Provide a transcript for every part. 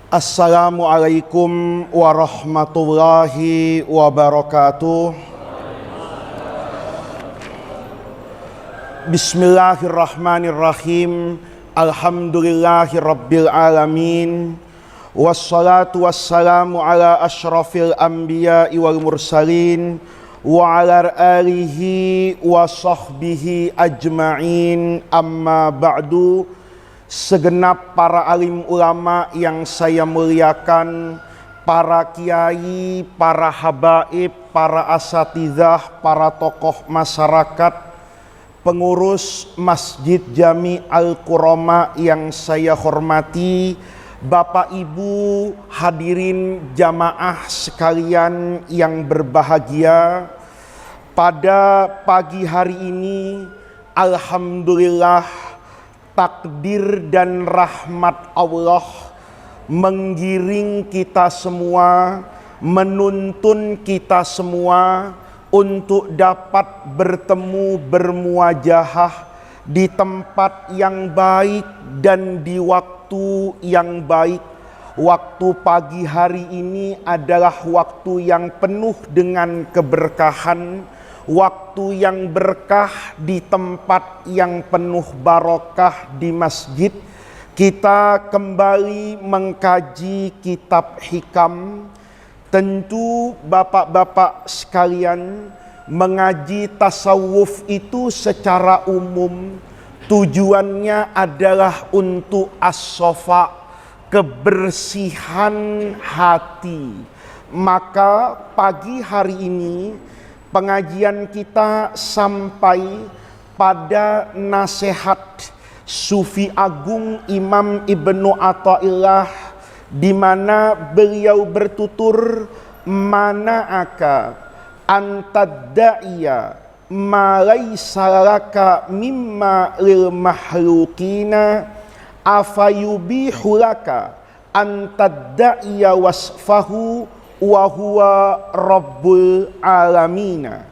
Assalamualaikum warahmatullahi wabarakatuh. Bismillahirrahmanirrahim. Alhamdulillahirabbil alamin. Wassalatu wassalamu ala asyrafil anbiya'i wal mursalin wa ala alihi wa sahbihi ajma'in. Amma ba'du. Segenap para alim ulama yang saya muliakan, para kiai, para habaib, para asatidzah, para tokoh masyarakat, pengurus Masjid Jami Al-Kuroma yang saya hormati, Bapak Ibu hadirin jamaah sekalian yang berbahagia. Pada pagi hari ini, alhamdulillah, takdir dan rahmat Allah menggiring kita semua, menuntun kita semua untuk dapat bertemu bermuajahah di tempat yang baik dan di waktu yang baik. Waktu pagi hari ini adalah waktu yang penuh dengan keberkahan, waktu yang berkah di tempat yang penuh barokah di masjid. Kita kembali mengkaji kitab hikam. Tentu bapak-bapak sekalian, mengaji tasawuf itu secara umum tujuannya adalah untuk as-sofa, kebersihan hati. Maka pagi hari ini pengajian kita sampai pada nasihat Sufi Agung Imam Ibnu Athaillah, di mana beliau bertutur, mana'aka antadda'iya ma laysa laka mimma lil mahlukina afayubihu laka antadda'iya wasfahu wa huwa rabbul alamina.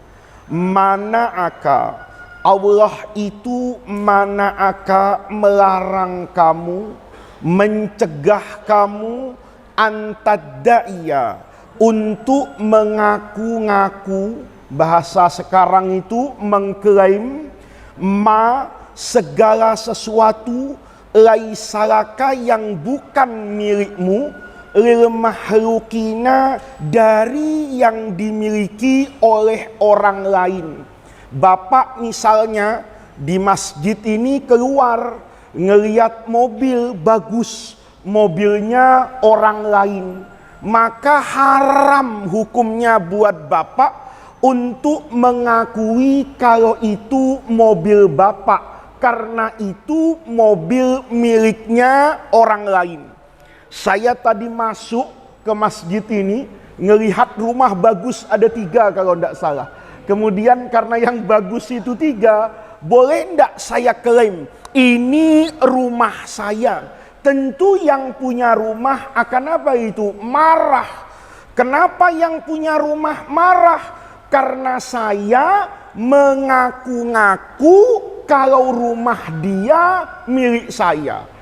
Mana'aka, Allah itu mana'aka melarang kamu, mencegah kamu, antadda'iya untuk mengaku-ngaku, bahasa sekarang itu mengklaim, ma segala sesuatu, laisalaka yang bukan milikmu, lil mahlukina dari yang dimiliki oleh orang lain. Bapak misalnya di masjid ini keluar ngelihat mobil bagus, mobilnya orang lain, maka haram hukumnya buat bapak untuk mengakui kalau itu mobil bapak, karena itu mobil miliknya orang lain. Saya tadi masuk ke masjid ini, ngelihat rumah bagus ada 3 kalau tidak salah. Kemudian karena yang bagus itu 3, boleh tidak saya klaim ini rumah saya? Tentu yang punya rumah akan apa itu? Marah. Kenapa yang punya rumah marah? Karena saya mengaku-ngaku kalau rumah dia milik saya.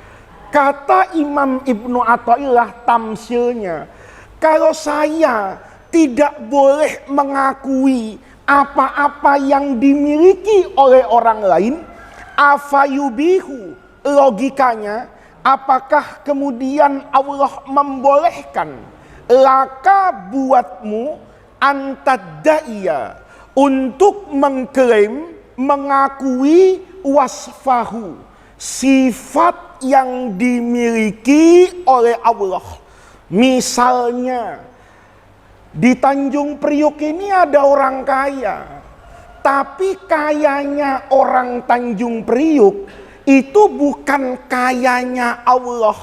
Kata Imam Ibnu Athaillah tamsilnya, kalau saya tidak boleh mengakui apa-apa yang dimiliki oleh orang lain, afayubihu, logikanya apakah kemudian Allah membolehkan laka buatmu antadda'iya untuk mengklaim, mengakui wasfahu, sifat yang dimiliki oleh Allah. Misalnya di Tanjung Priuk ini ada orang kaya, tapi kayanya orang Tanjung Priuk itu bukan kayanya Allah.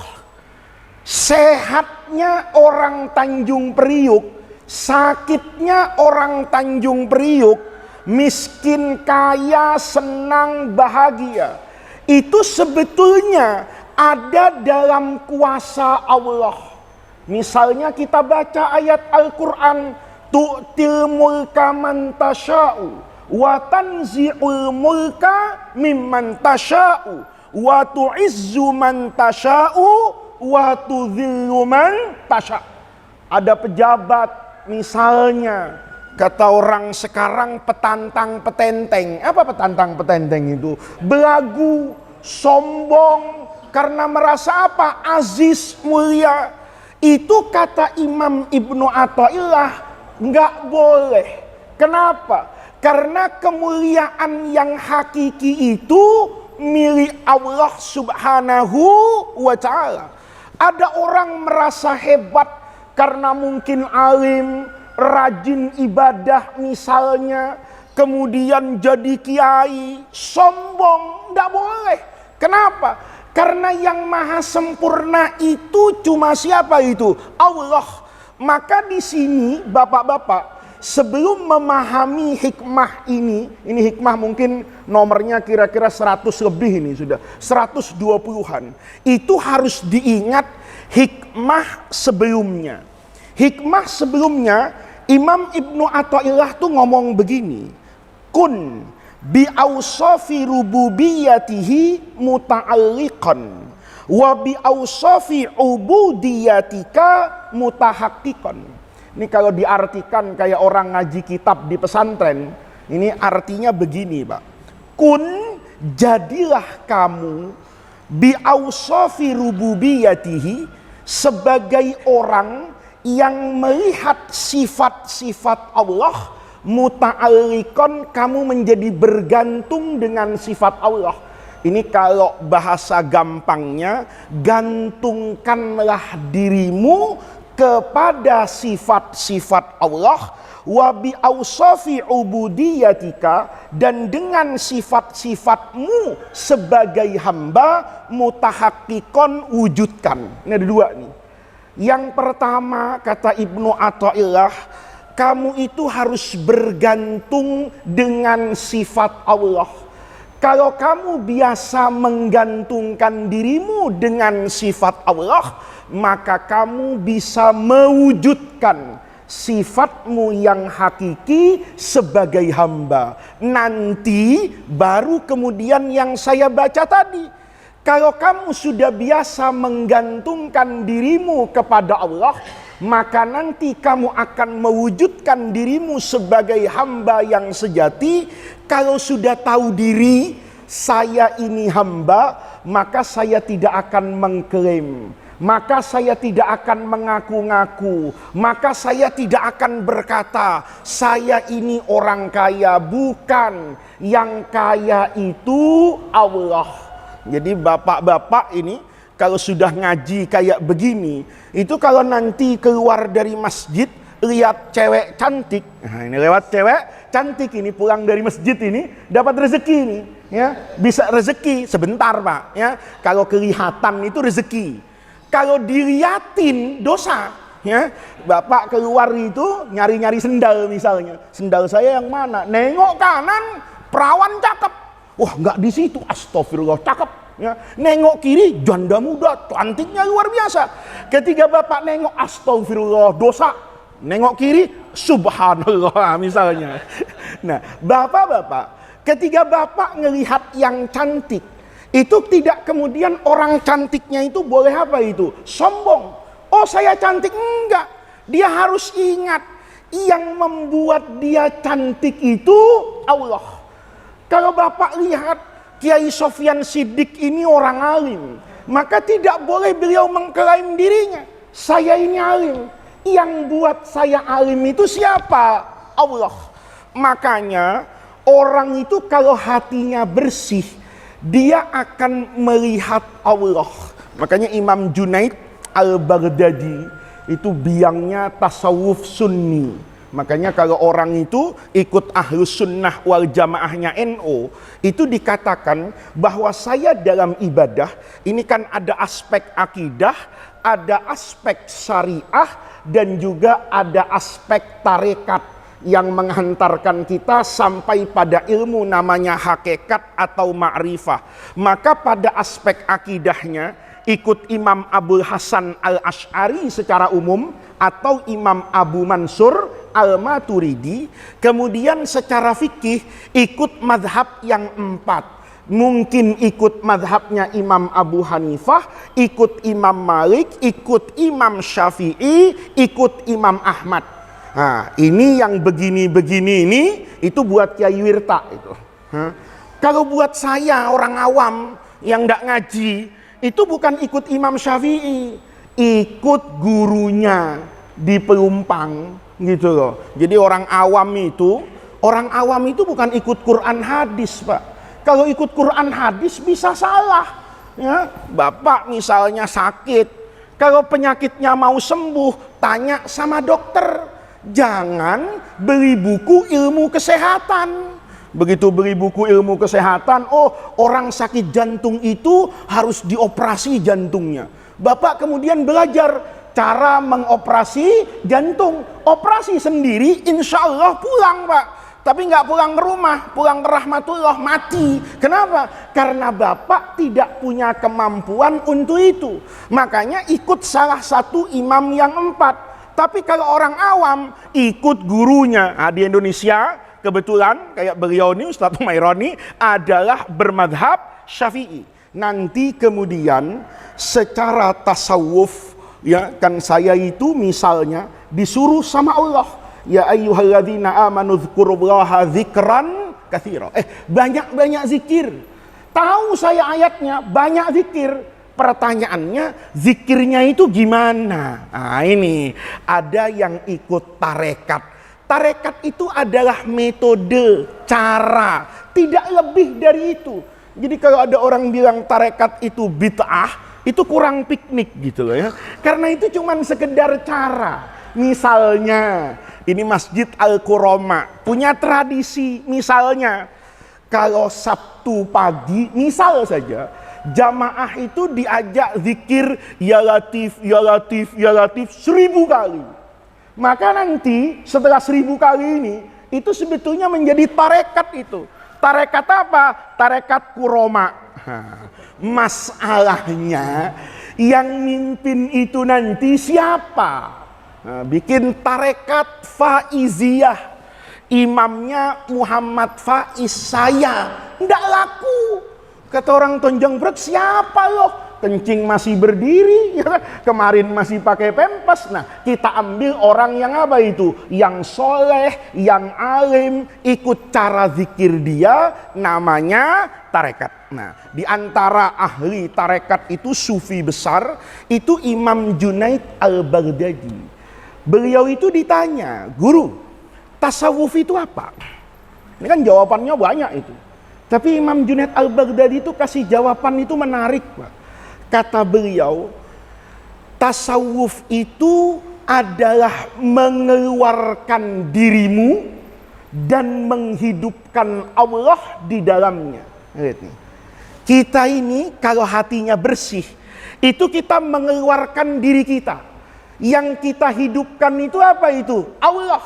Sehatnya orang Tanjung Priuk, sakitnya orang Tanjung Priuk, miskin kaya senang bahagia, itu sebetulnya ada dalam kuasa Allah. Misalnya kita baca ayat Al-Quran, tu'til mulka man tasha'u wa tanzi'ul mulka mimman tasha'u wa tu'izzu man tasha'u wa tudhillu man tasya. Ada pejabat misalnya, kata orang sekarang petantang petenteng. Apa petantang petenteng itu? Belagu, sombong, karena merasa apa? Aziz, mulia. Itu kata Imam Ibnu Athaillah nggak boleh. Kenapa? Karena kemuliaan yang hakiki itu milik Allah Subhanahu wa ta'ala. Ada orang merasa hebat karena mungkin alim, rajin ibadah misalnya, kemudian jadi kiai, sombong, tidak boleh. Kenapa? Karena yang maha sempurna itu cuma siapa itu? Allah. Maka di sini bapak-bapak, sebelum memahami hikmah ini hikmah mungkin nomornya kira-kira 100 lebih, ini sudah 120-an. Itu harus diingat hikmah sebelumnya. Hikmah sebelumnya, Imam Ibnu Athaillah tuh ngomong begini, kun bi awsafi rububiyatihi muta'alliqan wa bi awsafi ubudiyatika mutahaqqiqan. Ini kalau diartikan kayak orang ngaji kitab di pesantren, ini artinya begini, Pak. Kun, jadilah kamu bi awsafi rububiyatihi, sebagai orang yang melihat sifat-sifat Allah, muta'alliqan, kamu menjadi bergantung dengan sifat Allah. Ini kalau bahasa gampangnya, gantungkanlah dirimu kepada sifat-sifat Allah, wa bi awsafi ubudiyatika, dan dengan sifat-sifatmu sebagai hamba, mutahaqqiqan, wujudkan. Ini ada dua nih. Yang pertama kata Ibnu Athaillah, kamu itu harus bergantung dengan sifat Allah. Kalau kamu biasa menggantungkan dirimu dengan sifat Allah, maka kamu bisa mewujudkan sifatmu yang hakiki sebagai hamba. Nanti baru kemudian yang saya baca tadi, kalau kamu sudah biasa menggantungkan dirimu kepada Allah, maka nanti kamu akan mewujudkan dirimu sebagai hamba yang sejati. Kalau sudah tahu diri, saya ini hamba, maka saya tidak akan mengklaim, maka saya tidak akan mengaku-ngaku, maka saya tidak akan berkata saya ini orang kaya. Bukan, yang kaya itu Allah. Jadi bapak-bapak ini kalau sudah ngaji kayak begini, itu kalau nanti keluar dari masjid lihat cewek cantik, nah ini lewat cewek cantik ini pulang dari masjid ini dapat rezeki ini, ya bisa rezeki sebentar, Pak, ya. Kalau kelihatan itu rezeki, kalau diliatin dosa, ya. Bapak keluar itu nyari-nyari sendal misalnya, sendal saya yang mana? Nengok kanan, perawan cakep, wah nggak di situ, astagfirullah, cakep. Ya, nengok kiri, janda muda, cantiknya luar biasa. Ketika bapak nengok, astagfirullah, dosa. Nengok kiri, subhanallah misalnya. Nah, bapak-bapak, ketika bapak ngelihat yang cantik, itu tidak kemudian orang cantiknya itu boleh apa itu? Sombong. Oh saya cantik, enggak. Dia harus ingat, yang membuat dia cantik itu Allah. Kalau bapak lihat Kiai Sofyan Siddiq ini orang alim, maka tidak boleh beliau mengklaim dirinya, saya ini alim. Yang buat saya alim itu siapa? Allah. Makanya orang itu kalau hatinya bersih, dia akan melihat Allah. Makanya Imam Junaid Al-Baghdadi itu biangnya tasawuf sunni. Makanya kalau orang itu ikut ahlus sunnah wal jamaahnya NU, itu dikatakan bahwa saya dalam ibadah ini kan ada aspek akidah, ada aspek syariah, dan juga ada aspek tarekat yang menghantarkan kita sampai pada ilmu namanya hakikat atau ma'rifah. Maka pada aspek akidahnya ikut Imam Abul Hasan Al-Asy'ari secara umum atau Imam Abu Mansur Al-Maturidi. Kemudian secara fikih ikut madhab yang 4. mungkin ikut madhabnya Imam Abu Hanifah, ikut Imam Malik, ikut Imam Syafi'i, ikut Imam Ahmad. Nah, ini yang begini-begini ini itu buat Kiai Wirta itu. Kalau buat saya orang awam yang nggak ngaji, itu bukan ikut Imam Syafi'i, ikut gurunya di Pelumpang gitu loh. Jadi orang awam itu bukan ikut Quran hadis, Pak. Kalau ikut Quran hadis bisa salah. Ya, Bapak misalnya sakit, kalau penyakitnya mau sembuh, tanya sama dokter. Jangan beli buku ilmu kesehatan. Begitu beli buku ilmu kesehatan, oh orang sakit jantung itu harus dioperasi jantungnya. Bapak kemudian belajar cara mengoperasi jantung. Operasi sendiri insya Allah pulang, Pak. Tapi nggak pulang ke rumah, pulang ke rahmatullah, mati. Kenapa? Karena Bapak tidak punya kemampuan untuk itu. Makanya ikut salah satu imam yang 4. Tapi kalau orang awam ikut gurunya. Nah, di Indonesia kebetulan kayak beliau ini Ustaz Maironi adalah bermadhab Syafi'i. Nanti kemudian secara tasawuf, ya kan, saya itu misalnya disuruh sama Allah, ya ayyuhalladzina amanu dzkurullaha dzikran katsira. Banyak-banyak zikir. Tahu saya ayatnya, banyak zikir. Pertanyaannya, zikirnya itu gimana? Nah, ini ada yang ikut tarekat. Tarekat itu adalah metode, cara, tidak lebih dari itu. Jadi kalau ada orang bilang tarekat itu bid'ah, itu kurang piknik gitu loh ya. Karena itu cuma sekedar cara. Misalnya, ini Masjid Al-Quroma punya tradisi, misalnya kalau Sabtu pagi, misal saja, jamaah itu diajak zikir ya latif, ya latif, ya latif 1000 kali. Maka nanti setelah 1000 kali ini, itu sebetulnya menjadi tarekat itu. Tarekat apa? Tarekat Kuroma. Masalahnya yang mimpin itu nanti siapa? Bikin tarekat Faiziyah. Imamnya Muhammad Faiz saya. Nggak laku. Kata orang Tonjong Brek, siapa loh? Kencing masih berdiri, ya. Kemarin masih pakai pempes. Nah, kita ambil orang yang apa itu? Yang soleh, yang alim, ikut cara zikir dia, namanya tarekat. Nah, di antara ahli tarekat itu sufi besar, itu Imam Junaid Al-Baghdadi. Beliau itu ditanya, guru, tasawuf itu apa? Ini kan jawabannya banyak itu. Tapi Imam Junaid Al-Baghdadi itu kasih jawaban itu menarik, Pak. Kata beliau, tasawuf itu adalah mengeluarkan dirimu dan menghidupkan Allah di dalamnya. Kita ini kalau hatinya bersih, itu kita mengeluarkan diri kita. Yang kita hidupkan itu apa itu? Allah.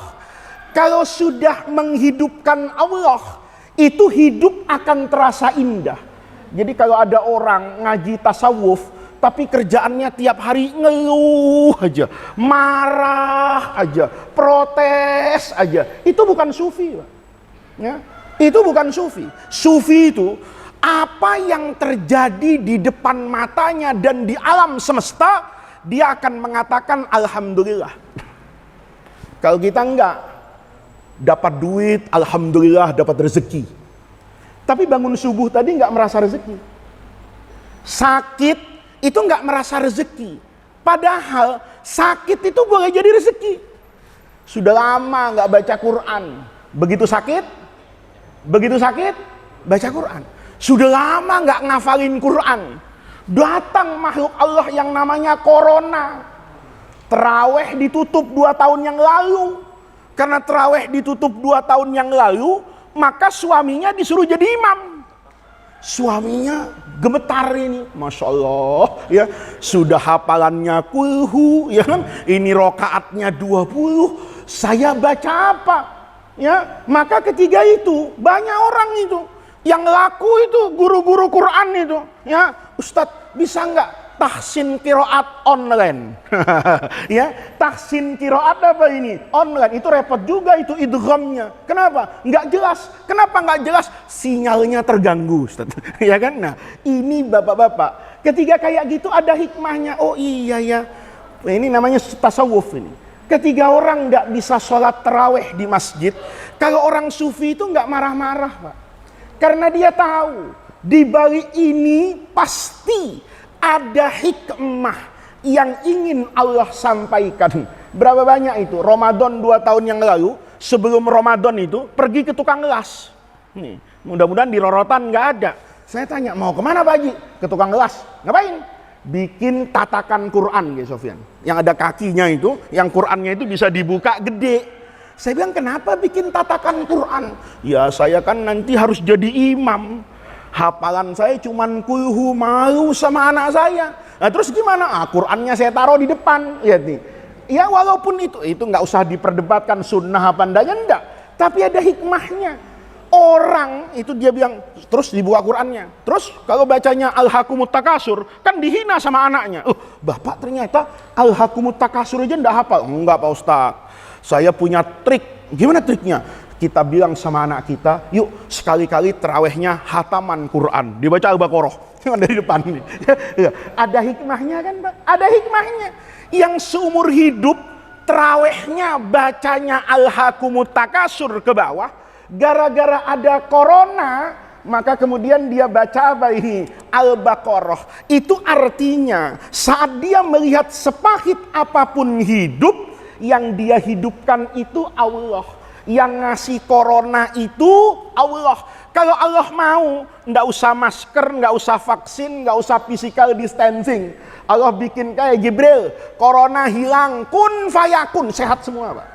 Kalau sudah menghidupkan Allah, itu hidup akan terasa indah. Jadi kalau ada orang ngaji tasawuf, tapi kerjaannya tiap hari ngeluh aja, marah aja, protes aja, itu bukan sufi, Pak. Ya, itu bukan sufi. Sufi itu apa yang terjadi di depan matanya dan di alam semesta, dia akan mengatakan alhamdulillah. Kalau kita enggak, dapat duit, alhamdulillah dapat rezeki. Tapi bangun subuh tadi enggak merasa rezeki. Sakit itu enggak merasa rezeki. Padahal sakit itu boleh jadi rezeki. Sudah lama enggak baca Quran. Begitu sakit, baca Quran. Sudah lama enggak ngafalin Quran. Datang makhluk Allah yang namanya corona. Terawih ditutup 2 tahun yang lalu. Karena terawih ditutup 2 tahun yang lalu, maka suaminya disuruh jadi imam. Suaminya gemetar ini, Masya Allah, ya. Sudah hafalannya kulhu, ya kan? Ini rokaatnya 20, saya baca apa? Ya, maka ketiga itu, banyak orang itu, yang laku itu, guru-guru Quran itu, ya. Ustadz, bisa nggak tahsin qiraat online. Ya, tahsin qiraat apa ini? Online. Itu repot juga itu idghamnya. Kenapa? Nggak jelas. Kenapa nggak jelas? Sinyalnya terganggu, Ustaz. Ya kan? Nah, ini Bapak-bapak, ketika kayak gitu ada hikmahnya. Oh iya ya. Ini namanya tasawuf ini. Ketika orang nggak bisa sholat taraweh di masjid, kalau orang sufi itu nggak marah-marah, Pak. Karena dia tahu di balik ini pasti ada hikmah yang ingin Allah sampaikan. Berapa banyak itu? Ramadan 2 tahun yang lalu, sebelum Ramadan itu pergi ke tukang gelas. Nih, mudah-mudahan di Rorotan nggak ada. Saya tanya, mau kemana Pak Haji? Ke tukang gelas. Ngapain? Bikin tatakan Quran, ya Sofyan. Yang ada kakinya itu, yang Qurannya itu bisa dibuka gede. Saya bilang, kenapa bikin tatakan Quran? Ya saya kan nanti harus jadi imam. Hafalan saya cuman kulhu, malu sama anak saya. Nah terus gimana? Qurannya saya taruh di depan. Lihat nih. Ya walaupun itu nggak usah diperdebatkan sunnah apa enggaknya, enggak. Tapi ada hikmahnya. Orang itu dia bilang, terus dibuka Qurannya. Terus kalau bacanya Alhaakumut Takasur, kan dihina sama anaknya. Bapak ternyata Alhaakumut Takasur aja enggak hafal. Enggak Pak Ustaz. Saya punya trik. Gimana triknya? Kita bilang sama anak kita, yuk sekali-kali terawihnya hataman Quran, dibaca Al-Baqarah yang ada di depan ini. Ada hikmahnya kan Pak? Ada hikmahnya. Yang seumur hidup terawihnya bacanya Alhaakumut Takasur ke bawah, gara-gara ada corona, maka kemudian dia baca apa ini? Al-Baqarah. Itu artinya saat dia melihat sepahit apapun hidup, yang dia hidupkan itu Allah. Yang ngasih corona itu Allah. Kalau Allah mau, nggak usah masker, nggak usah vaksin, nggak usah physical distancing. Allah bikin kayak Jibril, corona hilang, kun fayakun, sehat semua Pak.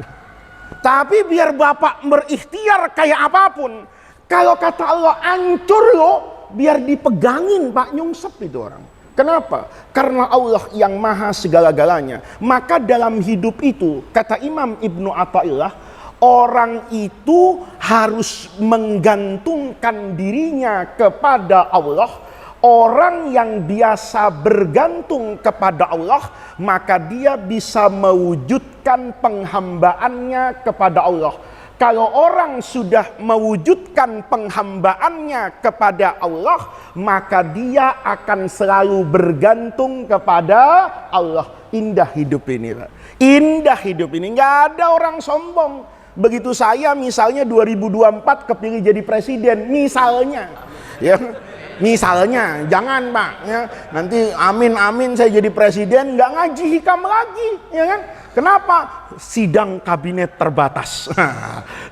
Tapi biar Bapak berikhtiar kayak apapun, kalau kata Allah hancur loh, biar dipegangin Pak, nyungsep itu orang. Kenapa? Karena Allah yang maha segala-galanya. Maka dalam hidup itu, kata Imam Ibnu Athaillah, orang itu harus menggantungkan dirinya kepada Allah. Orang yang biasa bergantung kepada Allah, maka dia bisa mewujudkan penghambaannya kepada Allah. Kalau orang sudah mewujudkan penghambaannya kepada Allah, maka dia akan selalu bergantung kepada Allah. Indah hidup ini, Pak. Indah hidup ini. Nggak ada orang sombong. Begitu saya misalnya 2024 kepilih jadi presiden, misalnya, ya, misalnya, jangan Pak, ya, nanti amin saya jadi presiden nggak ngaji hikam lagi, ya kan? Kenapa? Sidang kabinet terbatas.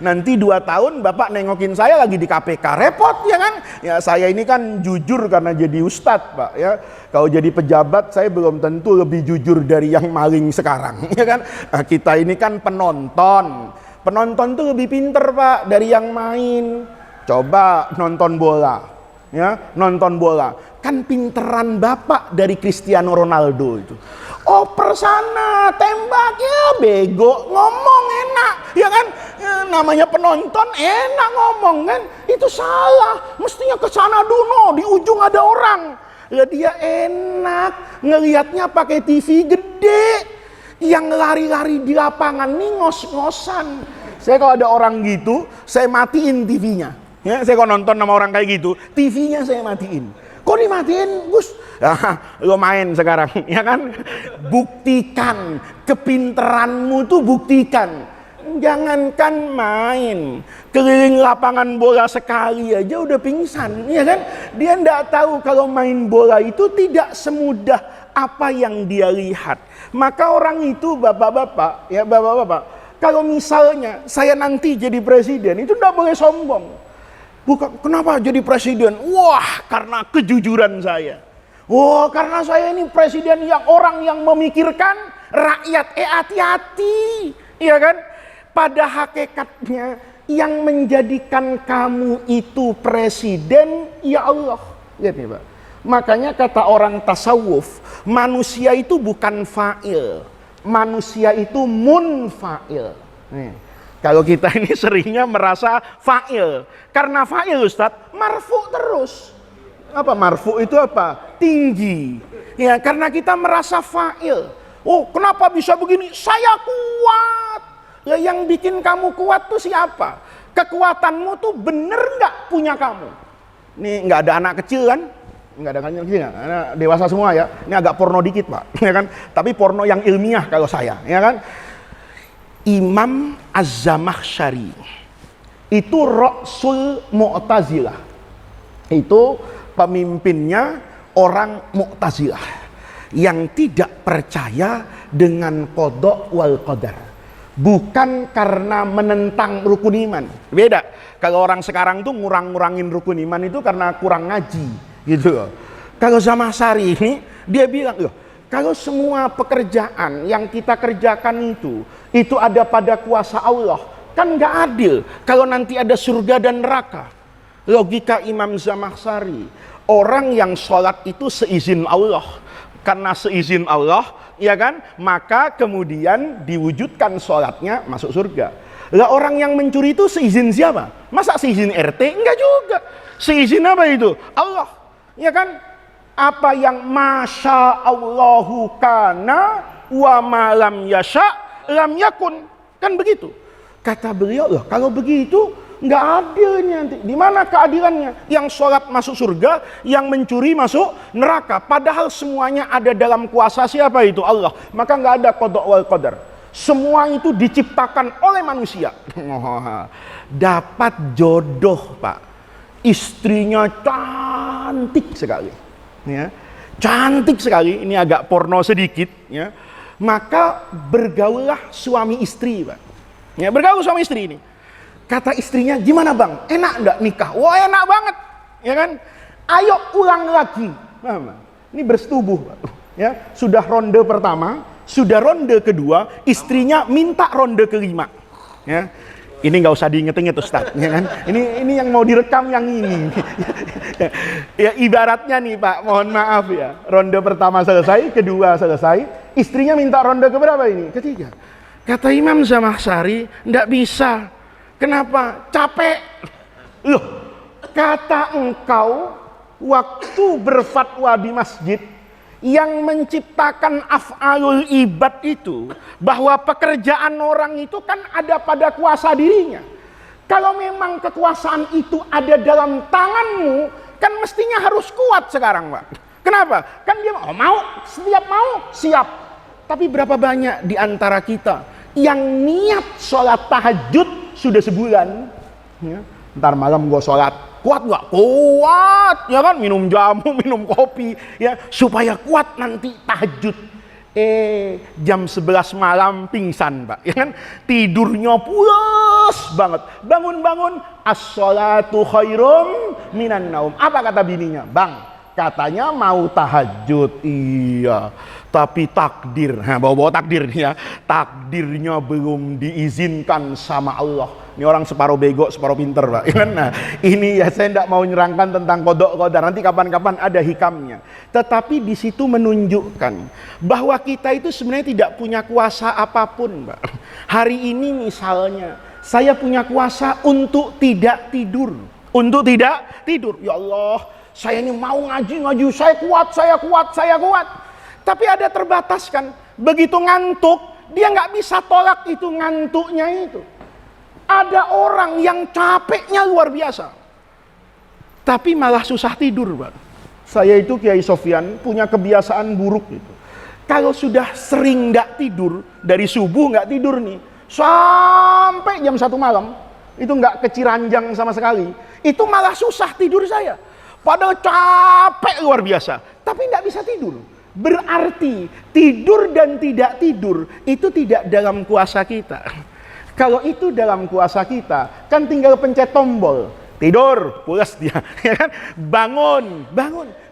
Nanti 2 tahun Bapak nengokin saya lagi di KPK, repot ya kan? Ya saya ini kan jujur karena jadi ustadz Pak, ya. Kalau jadi pejabat saya belum tentu lebih jujur dari yang maling sekarang, ya kan? Nah, kita ini kan penonton. Penonton tuh lebih pinter Pak dari yang main. Coba nonton bola, ya, nonton bola. Kan pinteran Bapak dari Cristiano Ronaldo itu. Oper sana, tembak, ya bego, ngomong enak, ya kan? Ya, namanya penonton enak ngomong kan? Itu salah. Mestinya ke sana dulu, di ujung ada orang. Ya dia enak ngelihatnya pakai TV gede. Yang lari-lari di lapangan nih ngos-ngosan. Saya kalau ada orang gitu, saya matiin TV-nya. Ya, saya kalau nonton sama orang kayak gitu, TV-nya saya matiin. Kok dimatiin, Gus? Lo main sekarang, ya kan? Buktikan kepinteranmu tuh, buktikan. Jangankan main, keliling lapangan bola sekali aja udah pingsan, ya kan? Dia nggak tahu kalau main bola itu tidak semudah apa yang dia lihat. Maka orang itu bapak-bapak, ya bapak-bapak, kalau misalnya saya nanti jadi presiden, itu nggak boleh sombong. Bukan, kenapa jadi presiden? Wah, karena kejujuran saya. Wah, karena saya ini presiden yang orang yang memikirkan rakyat. Hati-hati, iya kan? Pada hakikatnya yang menjadikan kamu itu presiden, ya Allah. Lihat nih Pak. Makanya kata orang tasawuf, manusia itu bukan fa'il, manusia itu munfa'il. Nih, kalau kita ini seringnya merasa fa'il, karena fa'il Ustadz marfu terus. Apa marfu itu apa? Tinggi. Ya, karena kita merasa fa'il. Oh, kenapa bisa begini? Saya kuat. Ya, yang bikin kamu kuat tuh siapa? Kekuatanmu tuh bener nggak punya kamu? Nih nggak ada anak kecil kan? Nggak ada anak kecil, anak dewasa semua ya. Ini agak porno dikit pak, ya kan? Tapi porno yang ilmiah kalau saya, ya kan? Imam Az-Zamakhsyari itu Ra'sul Mu'tazilah. Itu pemimpinnya orang Mu'tazilah yang tidak percaya dengan qada wal qadar. Bukan karena menentang rukun iman. Beda. Kalau orang sekarang tuh ngurang-ngurangin rukun iman itu karena kurang ngaji, gitu. Kalau Zamakhsyari ini dia bilang, loh, kalau semua pekerjaan yang kita kerjakan itu ada pada kuasa Allah, kan nggak adil. Kalau nanti ada surga dan neraka. Logika Imam Zamakhsyari, orang yang sholat itu seizin Allah. Karena seizin Allah, ya kan, maka kemudian diwujudkan sholatnya masuk surga. Lah orang yang mencuri itu seizin siapa? Masa seizin RT? Enggak juga. Seizin apa itu? Allah, ya kan? Apa yang masya Allahu kana wa ma lam yasha lam yakun, kan begitu. Kata beliau, loh kalau begitu nggak adilnya nanti. Di mana keadilannya? Yang sholat masuk surga, yang mencuri masuk neraka. Padahal semuanya ada dalam kuasa siapa itu? Allah. Maka nggak ada qada wal qadar. Semua itu diciptakan oleh manusia. Dapat jodoh pak, istrinya cantik sekali, ya. Cantik sekali. Ini agak porno sedikit, ya. Maka bergaullah suami istri pak, ya, bergaul suami istri ini. Kata istrinya, gimana bang? Enak enggak nikah? Wah enak banget, ya kan? Ayo ulang lagi. Nah, ini bersetubuh, ya. Sudah ronde pertama, sudah ronde kedua, istrinya minta ronde kelima. Ya, ini nggak usah diinget-inget Ustaz, ya kan? Ini yang mau direkam yang ini. Ya ibaratnya nih Pak, mohon maaf ya. Ronde pertama selesai, kedua selesai, istrinya minta ronde keberapa ini? Ketiga. Kata Imam Zamakhsyari, nggak bisa. Kenapa? Capek. Loh, kata engkau waktu berfatwa di masjid yang menciptakan af'alul ibad itu, bahwa pekerjaan orang itu kan ada pada kuasa dirinya. Kalau memang kekuasaan itu ada dalam tanganmu, kan mestinya harus kuat sekarang Pak. Kenapa? Kan dia mau, setiap mau, siap. Tapi berapa banyak di antara kita yang niat sholat tahajud sudah sebulan, ya. Ntar malam gue sholat, kuat nggak? Kuat, ya kan? Minum jamu, minum kopi, ya, supaya kuat nanti tahajud. Jam 11 malam pingsan pak, ya kan? Tidurnya pulas banget, bangun-bangun, as-sholatu khairum minan naum. Apa kata bininya? Bang, katanya mau tahajud, iya. Tapi takdir, bawa-bawa takdir ya, takdirnya belum diizinkan sama Allah. Ini orang separuh bego, separuh pinter pak. Nah, ini ya saya tidak mau nyerangkan tentang kodok kodar. Nanti kapan-kapan ada hikamnya. Tetapi di situ menunjukkan bahwa kita itu sebenarnya tidak punya kuasa apapun, pak. Hari ini misalnya saya punya kuasa untuk tidak tidur, untuk tidak tidur. Ya Allah, saya ini mau ngaji, saya kuat, saya kuat, saya kuat. Tapi ada terbatas kan. Begitu ngantuk, dia nggak bisa tolak itu ngantuknya itu. Ada orang yang capeknya luar biasa, tapi malah susah tidur, Pak. Saya itu Kiai Sofyan punya kebiasaan buruk itu. Kalau sudah sering nggak tidur, dari subuh nggak tidur nih, sampai jam 1 malam, itu nggak keciranjang sama sekali. Itu malah susah tidur saya. Padahal capek luar biasa, tapi nggak bisa tidur. Berarti tidur dan tidak tidur itu tidak dalam kuasa kita. Kalau itu dalam kuasa kita, kan tinggal pencet tombol, tidur, pulas dia, ya kan? Bangun,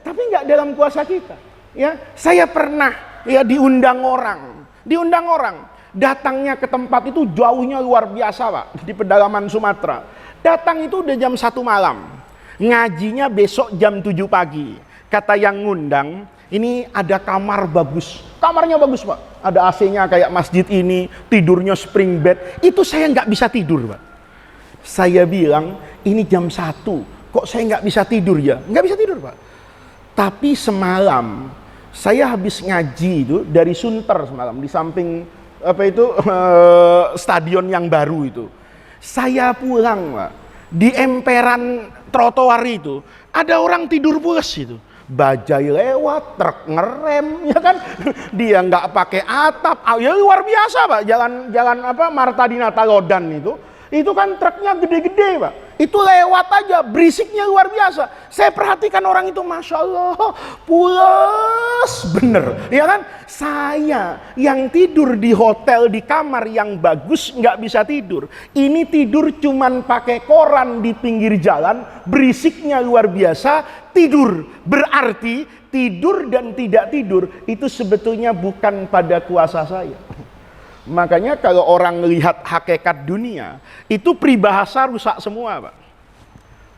tapi nggak dalam kuasa kita. Ya, saya pernah ya diundang orang, datangnya ke tempat itu jauhnya luar biasa pak, di pedalaman Sumatera. Datang itu udah jam 1 malam, ngajinya besok jam 7 pagi. Kata yang ngundang, ini ada kamar bagus, kamarnya bagus pak, ada AC-nya kayak masjid ini, tidurnya spring bed. Itu saya nggak bisa tidur pak. Saya bilang ini jam 1, kok saya nggak bisa tidur ya? Nggak bisa tidur pak. Tapi semalam saya habis ngaji itu dari Sunter semalam di samping stadion yang baru itu. Saya pulang, Pak. Di emperan trotoar itu ada orang tidur pulas itu. Bajai lewat, truk ngerem, ya kan? Dia nggak pakai atap, ya luar biasa, Pak. Jalan Marta Dinata Lodan itu kan truknya gede-gede, Pak. Itu lewat aja, berisiknya luar biasa. Saya perhatikan orang itu, Masya Allah, pulas bener, ya kan? Saya yang tidur di hotel, di kamar yang bagus, nggak bisa tidur. Ini tidur cuman pakai koran di pinggir jalan, berisiknya luar biasa, tidur. Berarti tidur dan tidak tidur, itu sebetulnya bukan pada kuasa saya. Makanya kalau orang lihat hakikat dunia, itu peribahasa rusak semua, Pak.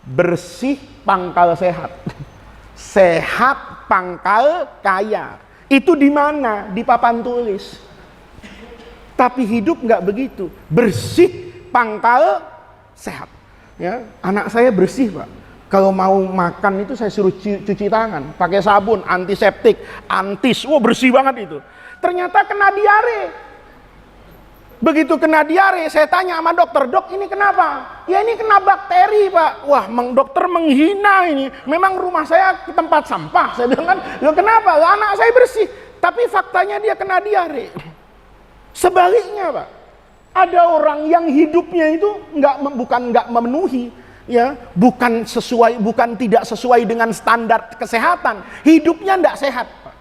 Bersih pangkal sehat. Sehat pangkal kaya. Itu di mana? Di papan tulis. Tapi hidup nggak begitu. Bersih pangkal sehat. Ya, anak saya bersih, Pak. Kalau mau makan itu saya suruh cuci tangan, pakai sabun, antiseptik, antis. Wah, bersih banget itu. Ternyata kena diare. Begitu kena diare, saya tanya sama dokter, dok ini kenapa? Ya ini kena bakteri, Pak. Wah, dokter menghina ini. Memang rumah saya tempat sampah. Saya bilang kan, ya kenapa? Lah, anak saya bersih. Tapi faktanya dia kena diare. Sebaliknya, Pak. Ada orang yang hidupnya itu bukan nggak memenuhi, ya, bukan tidak sesuai dengan standar kesehatan. Hidupnya nggak sehat, Pak.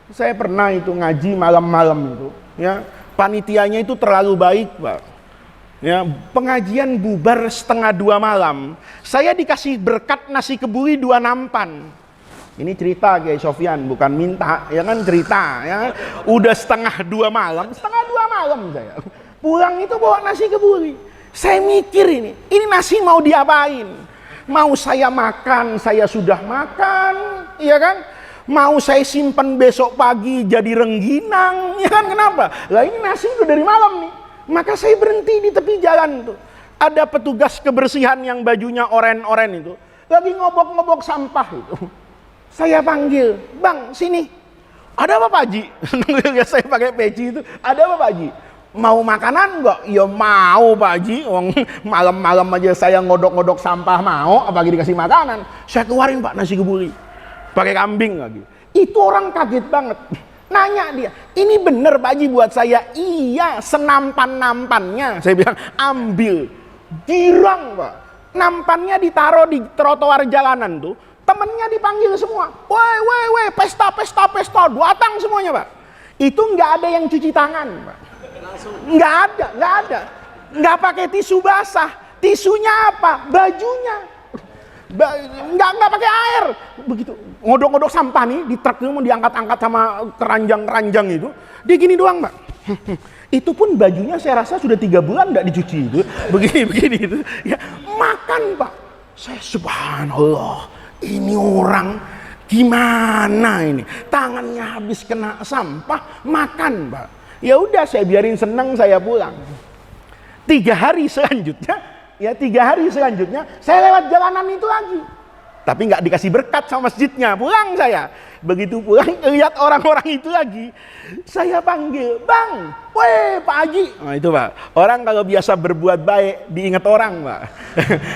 Saya pernah itu ngaji malam-malam itu, ya. Panitianya itu terlalu baik, Pak. Ya, pengajian bubar 1:30 malam. Saya dikasih berkat nasi kebuli 2 nampan. Ini cerita Kiai Sofyan, bukan minta, ya kan cerita, ya. Udah 1:30 malam, 1:30 malam saya. Pulang itu bawa nasi kebuli. Saya mikir ini nasi mau diapain? Mau saya makan, saya sudah makan, iya kan? Mau saya simpan besok pagi jadi rengginang, ya kan? Kenapa? Lah ini nasi udah dari malam nih. Maka saya berhenti di tepi jalan tuh. Ada petugas kebersihan yang bajunya oren-oren itu, lagi ngobok-ngobok sampah itu. Saya panggil, "Bang, sini." "Ada apa, Pak Haji?" Saya pakai peci itu. "Ada apa, Pak Haji?" "Mau makanan enggak?" "Ya mau, Pak Haji. Wong malam-malam aja saya ngodok-ngodok sampah mau, apalagi dikasih makanan." Saya keluarin, Pak, nasi kebuli. Pakai kambing lagi. Itu orang kaget banget. Nanya dia, "Ini bener Pak Haji buat saya?" "Iya, senampan-nampannya." Saya bilang, "Ambil." Girang, Pak. Nampannya ditaruh di trotoar jalanan tuh. Temennya dipanggil semua. Woi, pesta. Datang semuanya, Pak. Itu nggak ada yang cuci tangan, Pak. Nggak ada. Nggak pakai tisu basah. Tisunya apa? Bajunya. Nggak pakai air. Begitu ngodok-ngodok sampah nih di truk itu mau diangkat-angkat sama keranjang-keranjang itu, dia gini doang, Pak. Itu pun bajunya saya rasa sudah 3 bulan nggak dicuci itu, begini itu. Ya, makan, Pak. Saya subhanallah, ini orang gimana ini? Tangannya habis kena sampah, makan, Pak. Ya udah, saya biarin seneng, saya pulang. 3 hari selanjutnya saya lewat jalanan itu lagi, tapi nggak dikasih berkat sama masjidnya. Pulang saya, begitu pulang lihat orang-orang itu lagi, saya panggil, "Bang, weh Pak Haji." Nah itu, Pak, orang kalau biasa berbuat baik diingat orang, Pak.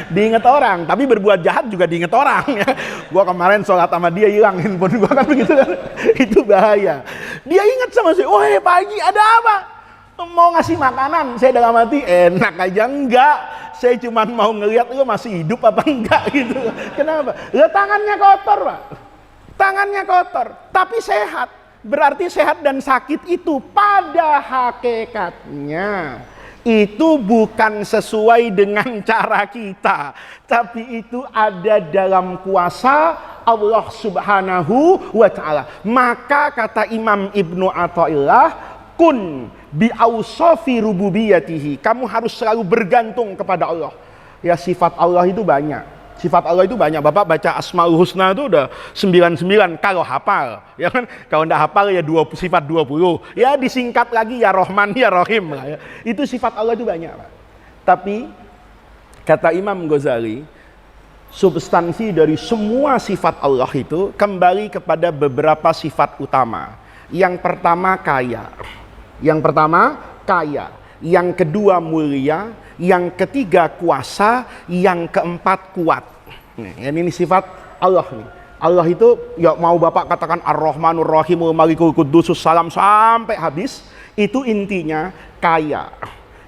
Diingat orang, tapi berbuat jahat juga diingat orang, ya. Gua kemarin sholat sama dia hilang handphone gua kan, begitu kan. Itu bahaya. Dia ingat sama saya, "Weh Pak Haji, ada apa?" "Mau ngasih makanan." Saya dalam hati, enak aja, enggak. Saya cuma mau ngelihat lo masih hidup apa enggak gitu. Kenapa? Lo tangannya kotor, Pak. Tangannya kotor, tapi sehat. Berarti sehat dan sakit itu pada hakikatnya itu bukan sesuai dengan cara kita, tapi itu ada dalam kuasa Allah Subhanahu wa ta'ala. Maka kata Imam Ibnu Athaillah, kun bi ausafi rububiyatihi, kamu harus selalu bergantung kepada Allah. Ya, sifat Allah itu banyak. Sifat Allah itu banyak. Bapak baca Asmaul Husna itu udah 99 kalau hafal, ya kan? Kalau enggak hafal ya sifat 20. Ya disingkat lagi ya Rahman ya Rahim lah, ya. Itu sifat Allah itu banyak, Pak. Tapi kata Imam Ghazali, substansi dari semua sifat Allah itu kembali kepada beberapa sifat utama. Yang pertama kaya. Yang pertama kaya. Yang kedua mulia. Yang ketiga kuasa. Yang keempat kuat. Ini sifat Allah nih. Allah itu ya mau Bapak katakan Ar-Rahmanur Rahimul Malikul Qudusus Salam sampai habis, itu intinya kaya.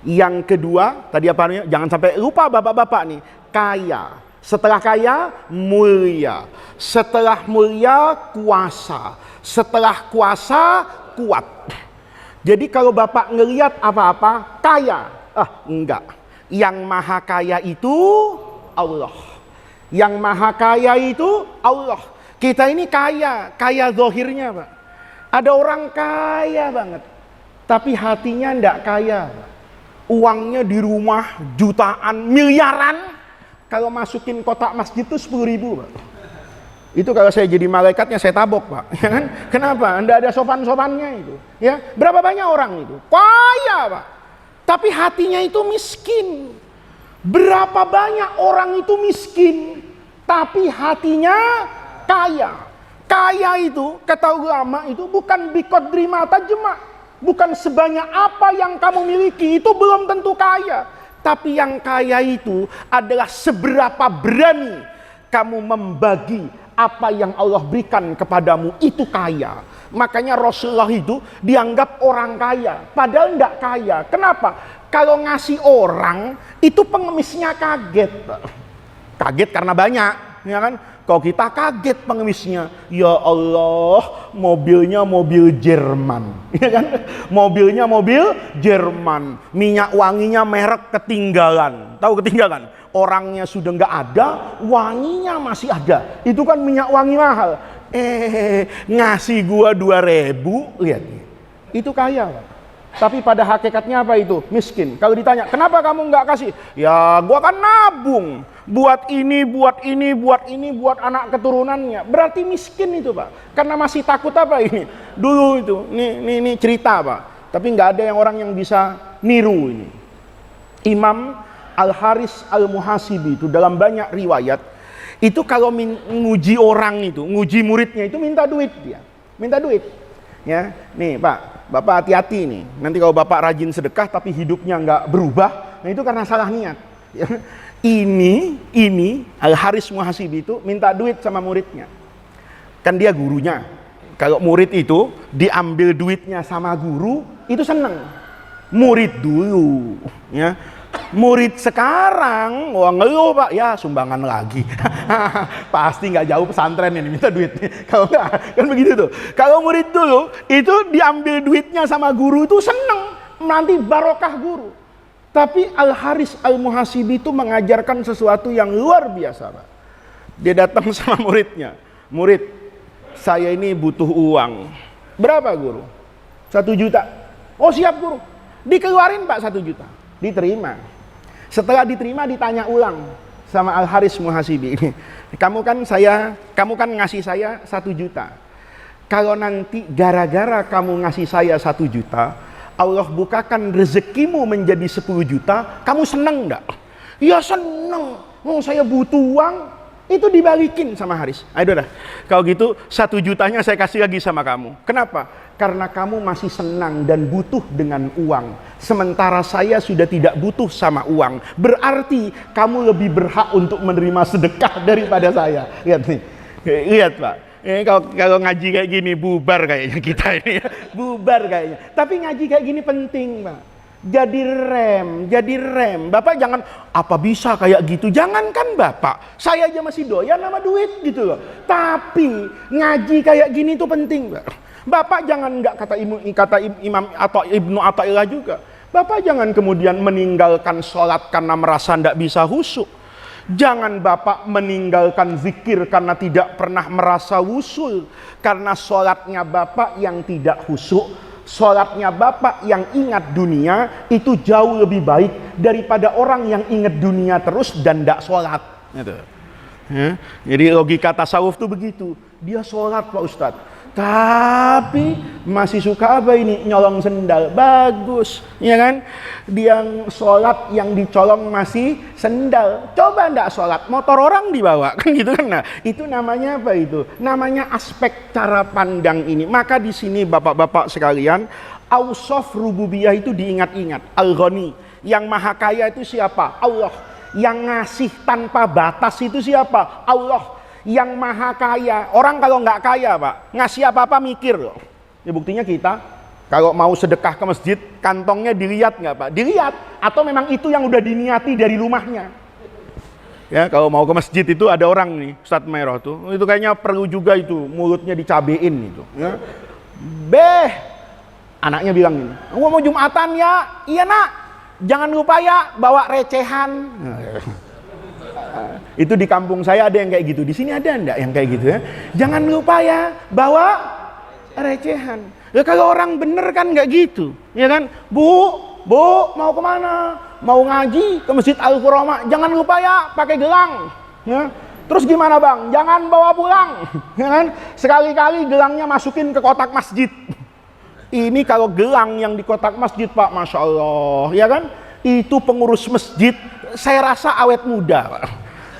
Yang kedua, tadi apa namanya? Jangan sampai lupa Bapak-bapak nih, kaya. Setelah kaya, mulia. Setelah mulia, kuasa. Setelah kuasa, kuat. Jadi kalau Bapak ngelihat apa-apa, kaya. Enggak. Yang maha kaya itu Allah. Yang maha kaya itu Allah. Kita ini kaya, kaya zahirnya, Pak. Ada orang kaya banget, tapi hatinya enggak kaya. Uangnya di rumah jutaan, miliaran. Kalau masukin kotak masjid itu 10.000, Pak. Itu kalau saya jadi malaikatnya saya tabok, Pak. Ya kan? Kenapa? Enggak ada sopan-sopannya itu. Ya, berapa banyak orang itu? Kaya, Pak. Tapi hatinya itu miskin. Berapa banyak orang itu miskin, tapi hatinya kaya. Kaya itu, kata ulama itu bukan biqadri ma tajma'. Bukan sebanyak apa yang kamu miliki, itu belum tentu kaya. Tapi yang kaya itu adalah seberapa berani kamu membagi apa yang Allah berikan kepadamu, itu kaya. Makanya Rasulullah itu dianggap orang kaya, padahal tidak kaya. Kenapa? Kalau ngasih orang, itu pengemisnya kaget. Kaget karena banyak, ya kan? Kalau kita kaget pengemisnya, ya Allah, mobilnya mobil Jerman, ya kan? Mobilnya mobil Jerman, minyak wanginya merek ketinggalan. Tahu ketinggalan? Orangnya sudah nggak ada, wanginya masih ada. Itu kan minyak wangi mahal. Ngasih gua 2.000, lihat, itu kaya, Pak. Tapi pada hakikatnya apa itu? Miskin. Kalau ditanya, kenapa kamu nggak kasih? Ya, gua kan nabung. Buat ini, buat ini, buat ini, buat anak keturunannya. Berarti miskin itu, Pak. Karena masih takut apa ini? Dulu itu, ini cerita, Pak. Tapi nggak ada orang yang bisa niru ini. Imam Al-Haris Al-Muhasibi itu dalam banyak riwayat, itu kalau nguji orang itu, nguji muridnya itu minta duit dia. Minta duit. Ya, nih Pak, Bapak hati-hati nih. Nanti kalau Bapak rajin sedekah tapi hidupnya nggak berubah, nah itu karena salah niat. Ya. Ini Al-Haris Muhasibi itu minta duit sama muridnya. Kan dia gurunya. Kalau murid itu diambil duitnya sama guru, itu seneng. Murid dulu, ya. Murid sekarang, wah ngeluh Pak, ya sumbangan lagi. Pasti nggak jauh pesantren ini minta duitnya. Kalau nggak, kan begitu tuh. Kalau murid dulu itu diambil duitnya sama guru itu seneng, nanti barokah guru. Tapi Al-Haris Al-Muhasibi itu mengajarkan sesuatu yang luar biasa, Pak. Dia datang sama muridnya, murid, saya ini butuh uang. Berapa guru? 1 juta. Oh siap guru. Dikeluarin Pak 1 juta. Diterima. Setelah diterima ditanya ulang sama Al-Haris Muhasibi. Kamu kan ngasih saya 1 juta. Kalau nanti gara-gara kamu ngasih saya 1 juta, Allah bukakan rezekimu menjadi 10 juta, kamu seneng enggak? Ya seneng. Saya butuh uang. Itu dibalikin sama Haris. Ayo dah. Kalau gitu 1 jutanya saya kasih lagi sama kamu. Kenapa? Karena kamu masih senang dan butuh dengan uang. Sementara saya sudah tidak butuh sama uang. Berarti kamu lebih berhak untuk menerima sedekah daripada saya. Lihat nih. Lihat Pak. Kalau ngaji kayak gini bubar kayaknya kita ini. Bubar kayaknya. Tapi ngaji kayak gini penting Pak. Jadi rem. Bapak jangan, apa bisa kayak gitu? Jangankan Bapak, saya aja masih doyan sama duit gitu loh. Tapi ngaji kayak gini tuh penting, Pak. Bapak jangan kata Imam atau Ibnu Athaillah juga. Bapak jangan kemudian meninggalkan sholat karena merasa tidak bisa khusyuk. Jangan Bapak meninggalkan zikir karena tidak pernah merasa wusul. Karena sholatnya Bapak yang tidak khusyuk, sholatnya Bapak yang ingat dunia itu jauh lebih baik daripada orang yang ingat dunia terus dan tidak sholat. Gitu. Ya? Jadi logika tasawuf itu begitu. Dia sholat Pak Ustadz, tapi masih suka apa ini? Nyolong sendal. Bagus, ya kan? Dia sholat yang dicolong masih sendal. Coba ndak sholat, motor orang dibawa, kan gitu kan? Nah, itu namanya apa itu? Namanya aspek cara pandang ini. Maka di sini bapak-bapak sekalian, ausof rububiyah itu diingat-ingat. Al-Ghani, yang maha kaya itu siapa? Allah. Yang ngasih tanpa batas itu siapa? Allah. Yang maha kaya. Orang kalau nggak kaya pak, ngasih apa-apa mikir loh. Ya buktinya kita kalau mau sedekah ke masjid, kantongnya dilihat nggak pak? Dilihat. Atau memang itu yang udah diniati dari rumahnya. Ya kalau mau ke masjid itu ada orang nih, Ustadz Merah tuh, itu kayaknya perlu juga itu mulutnya dicabein itu. Ya. Anaknya bilang gini, gua mau Jumatan ya, iya nak, jangan lupa ya bawa recehan. Itu di kampung saya ada yang kayak gitu, di sini ada enggak yang kayak gitu ya? Jangan lupa ya bawa recehan. Ya kalau orang bener kan nggak gitu, ya kan? Bu mau kemana? Mau ngaji ke Masjid Al-Qurama, jangan lupa ya pakai gelang. Ya. Terus gimana bang? Jangan bawa pulang, ya kan? Sekali-kali gelangnya masukin ke kotak masjid. Ini kalau gelang yang di kotak masjid pak, masya Allah, ya kan? Itu pengurus masjid, saya rasa awet muda pak.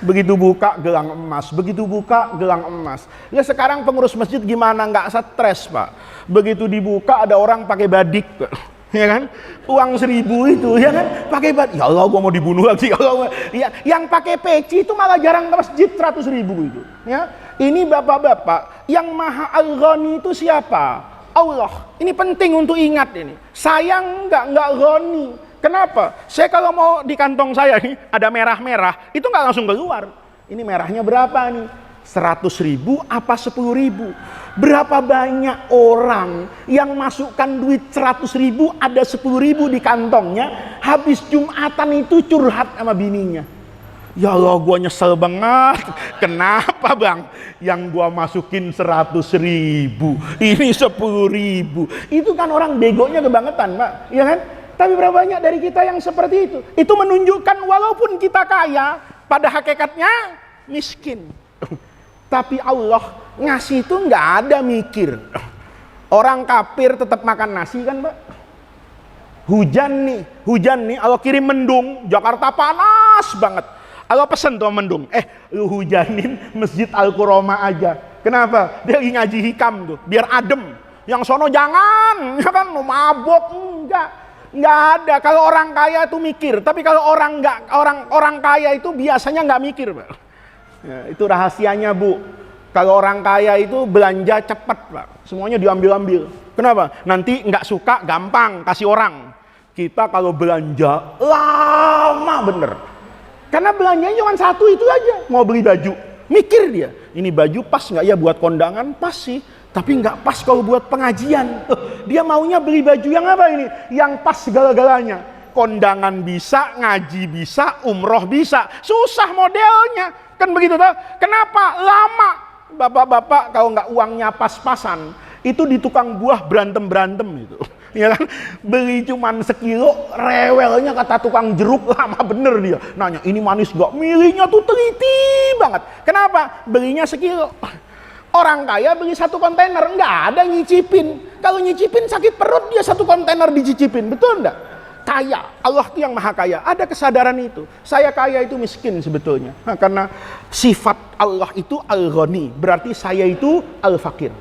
Begitu buka gelang emas, begitu buka gelang emas. Ya sekarang pengurus masjid gimana nggak stres pak? Begitu dibuka ada orang pakai badik, pak. Ya kan? Uang 1.000 itu, ya kan? Pakai badik. Ya Allah, gua mau dibunuh lagi. Ya Allah. Ya, yang pakai peci itu malah jarang ke masjid 100.000 itu. Ya, ini bapak-bapak yang maha al-ghani itu siapa? Allah. Ini penting untuk ingat ini. Sayang nggak ghani. Kenapa? Saya kalau mau di kantong saya nih ada merah-merah, itu nggak langsung keluar. Ini merahnya berapa nih? 100.000 apa 10.000? Berapa banyak orang yang masukkan duit 100.000 ada 10.000 di kantongnya, habis Jumatan itu curhat sama bininya. Ya Allah, gua nyesel banget. Kenapa bang? Yang gua masukin 100.000, ini 10.000. Itu kan orang begonya kebangetan, Pak. Ya kan? Tapi berapa banyak dari kita yang seperti itu? Itu menunjukkan walaupun kita kaya, pada hakikatnya miskin. Tapi Allah ngasih itu nggak ada mikir. Orang kafir tetap makan nasi kan Pak? Hujan nih, Allah kirim mendung, Jakarta panas banget. Allah pesen tuh mendung, lu hujanin Masjid Al-Qurama aja. Kenapa? Dia lagi ngaji hikam tuh, biar adem. Yang sono jangan, ya kan, mabok, nggak ada. Kalau orang kaya itu mikir, tapi kalau orang kaya itu biasanya nggak mikir, Pak. Ya, itu rahasianya Bu. Kalau orang kaya itu belanja cepat, Pak. Semuanya diambil-ambil. Kenapa? Nanti nggak suka gampang kasih orang. Kita kalau belanja lama bener. Karena belanjanya cuma satu itu aja. Mau beli baju, mikir dia. Ini baju pas nggak ya buat kondangan? Pas sih. Tapi nggak pas kalau buat pengajian. Dia maunya beli baju yang apa ini? Yang pas segala-galanya. Kondangan bisa, ngaji bisa, umroh bisa. Susah modelnya. Kan begitu toh? Kenapa? Lama. Bapak-bapak kalau nggak uangnya pas-pasan, itu di tukang buah berantem-berantem gitu. Ya kan? Beli cuman sekilo, rewelnya kata tukang jeruk, lama bener dia. Nanya, ini manis nggak? Milihnya tuh teliti banget. Kenapa? Belinya sekilo. Orang kaya beli 1 kontainer, nggak ada nyicipin. Kalau nyicipin sakit perut, dia 1 kontainer dicicipin, betul nggak? Kaya, Allah itu yang maha kaya. Ada kesadaran itu. Saya kaya itu miskin sebetulnya. Nah, karena sifat Allah itu al-ghani, berarti saya itu al-fakir.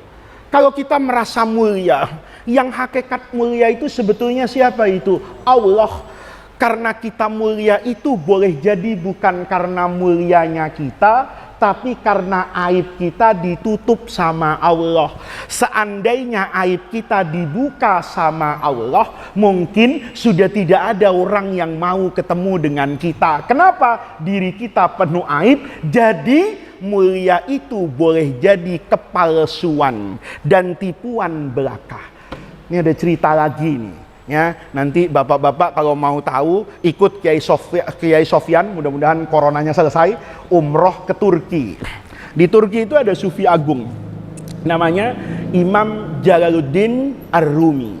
Kalau kita merasa mulia, yang hakikat mulia itu sebetulnya siapa itu? Allah. Karena kita mulia itu boleh jadi bukan karena mulianya kita, tapi karena aib kita ditutup sama Allah. Seandainya aib kita dibuka sama Allah, mungkin sudah tidak ada orang yang mau ketemu dengan kita. Kenapa? Diri kita penuh aib, jadi mulia itu boleh jadi kepalsuan dan tipuan belaka. Ini ada cerita lagi nih. Ya, nanti bapak-bapak kalau mau tahu ikut Kiai Sofyan, mudah-mudahan coronanya selesai, umroh ke Turki. Di Turki itu ada sufi agung namanya Imam Jalaluddin Ar-Rumi.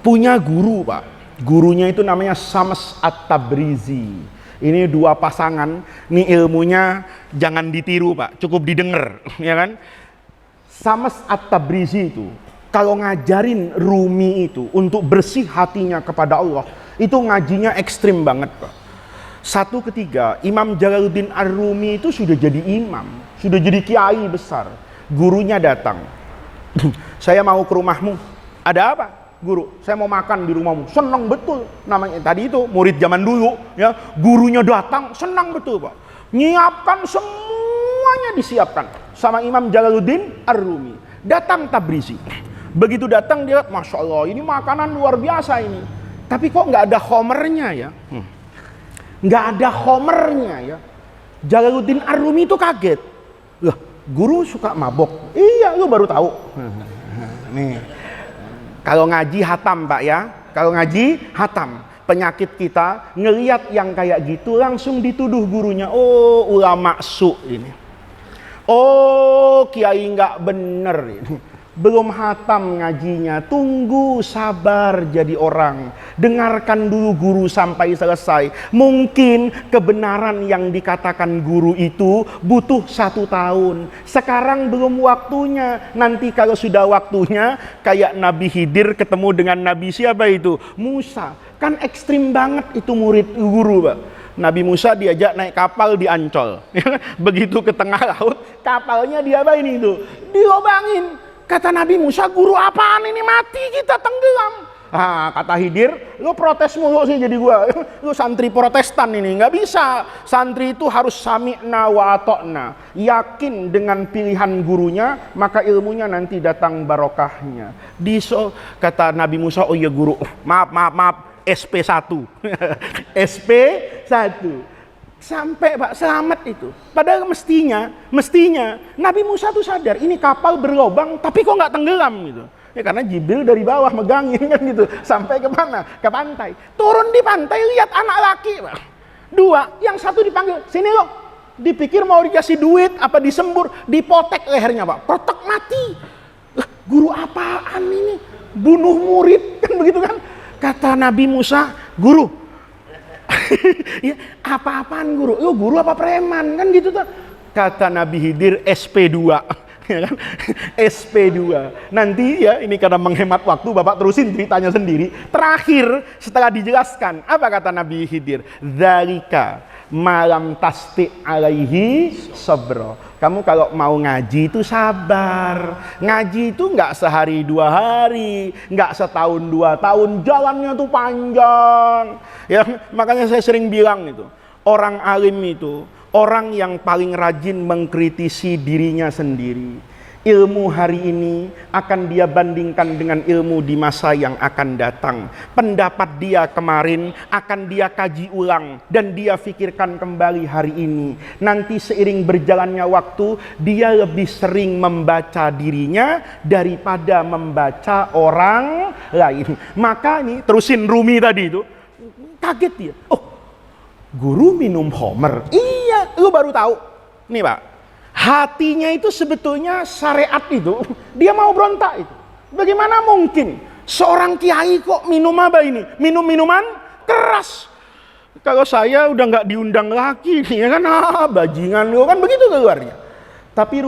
Punya guru, Pak. Gurunya itu namanya Shams At-Tabrizi. Ini 2 pasangan, nih ilmunya jangan ditiru, Pak, cukup didengar, ya kan? Samas At-Tabrizi itu kalau ngajarin Rumi itu untuk bersih hatinya kepada Allah, itu ngajinya ekstrim banget, Pak. Satu ketika Imam Jalaluddin Ar-Rumi itu sudah jadi imam, sudah jadi kiai besar. Gurunya datang, saya mau ke rumahmu. Ada apa? Guru, saya mau makan di rumahmu. Senang betul. Namanya tadi itu murid zaman dulu, ya. Gurunya datang, senang betul, Pak. Nyiapkan semuanya, disiapkan sama Imam Jalaluddin Ar-Rumi. Datang Tabrizi. Begitu datang dia, Masya Allah, ini makanan luar biasa ini. Tapi kok nggak ada homernya ya? Nggak ada homernya ya. Jalaluddin Ar-Rumi itu kaget. Lah, guru suka mabok. Iya, lu baru tahu. Nih, kalau ngaji hatam, Pak ya. Kalau ngaji hatam. Penyakit kita ngelihat yang kayak gitu langsung dituduh gurunya. Oh, ulama su ini. Oh, kiai nggak bener ini. Belum hatam ngajinya, tunggu sabar jadi orang. Dengarkan dulu guru sampai selesai. Mungkin kebenaran yang dikatakan guru itu butuh 1 tahun. Sekarang belum waktunya. Nanti kalau sudah waktunya, kayak Nabi Khidir ketemu dengan Nabi siapa itu? Musa. Kan ekstrim banget itu murid guru, Pak. Nabi Musa diajak naik kapal di Ancol. Begitu ke tengah laut, kapalnya diapain itu? Dilobangin. Kata Nabi Musa, guru apaan ini, mati kita tenggelam. Ah, kata Khidir, lu protes mulu sih jadi gua. Lu santri Protestan ini, nggak bisa. Santri itu harus sami'na wa ata'na. Yakin dengan pilihan gurunya, maka ilmunya nanti datang barokahnya. Kata Nabi Musa, oh iya guru, maaf, SP1. SP1. Sampai Pak selamat itu. Padahal mestinya Nabi Musa tuh sadar ini kapal berlobang tapi kok nggak tenggelam gitu. Ya karena Jibril dari bawah megangin kan gitu. Sampai ke mana? Ke pantai. Turun di pantai lihat anak laki, Pak. 2, yang satu dipanggil, "Sini lo." Dipikir mau dikasih duit apa disembur, dipotek lehernya, Pak. Protek mati. Lah, guru apaan ini? Bunuh murid kan begitu kan? Kata Nabi Musa, "Guru, ya, apa-apaan guru? Lu guru apa preman? Kan gitu tuh." Kata Nabi Khidir, SP2. Ya kan? SP2. Nanti ya, ini karena menghemat waktu, Bapak terusin ceritanya sendiri. Terakhir, setelah dijelaskan, apa kata Nabi Khidir? Dzalika malam tasti alaihi sabro. Kamu kalau mau ngaji itu sabar. Ngaji itu nggak sehari 2 hari, nggak setahun 2 tahun, jalannya tuh panjang. Ya, makanya saya sering bilang itu, orang alim itu orang yang paling rajin mengkritisi dirinya sendiri. Ilmu hari ini akan dia bandingkan dengan ilmu di masa yang akan datang. Pendapat dia kemarin akan dia kaji ulang dan dia pikirkan kembali hari ini. Nanti seiring berjalannya waktu, dia lebih sering membaca dirinya daripada membaca orang lain. Maka nih, terusin Rumi tadi itu, kaget dia. Oh, guru minum homer. Iya, lu baru tahu. Nih, Pak. Hatinya itu sebetulnya syariat itu, dia mau berontak itu. Bagaimana mungkin seorang kiai kok minum apa ini? Minum minuman keras. Kalau saya udah nggak diundang lagi, ya kan, bajingan lo kan begitu keluarnya. Tapi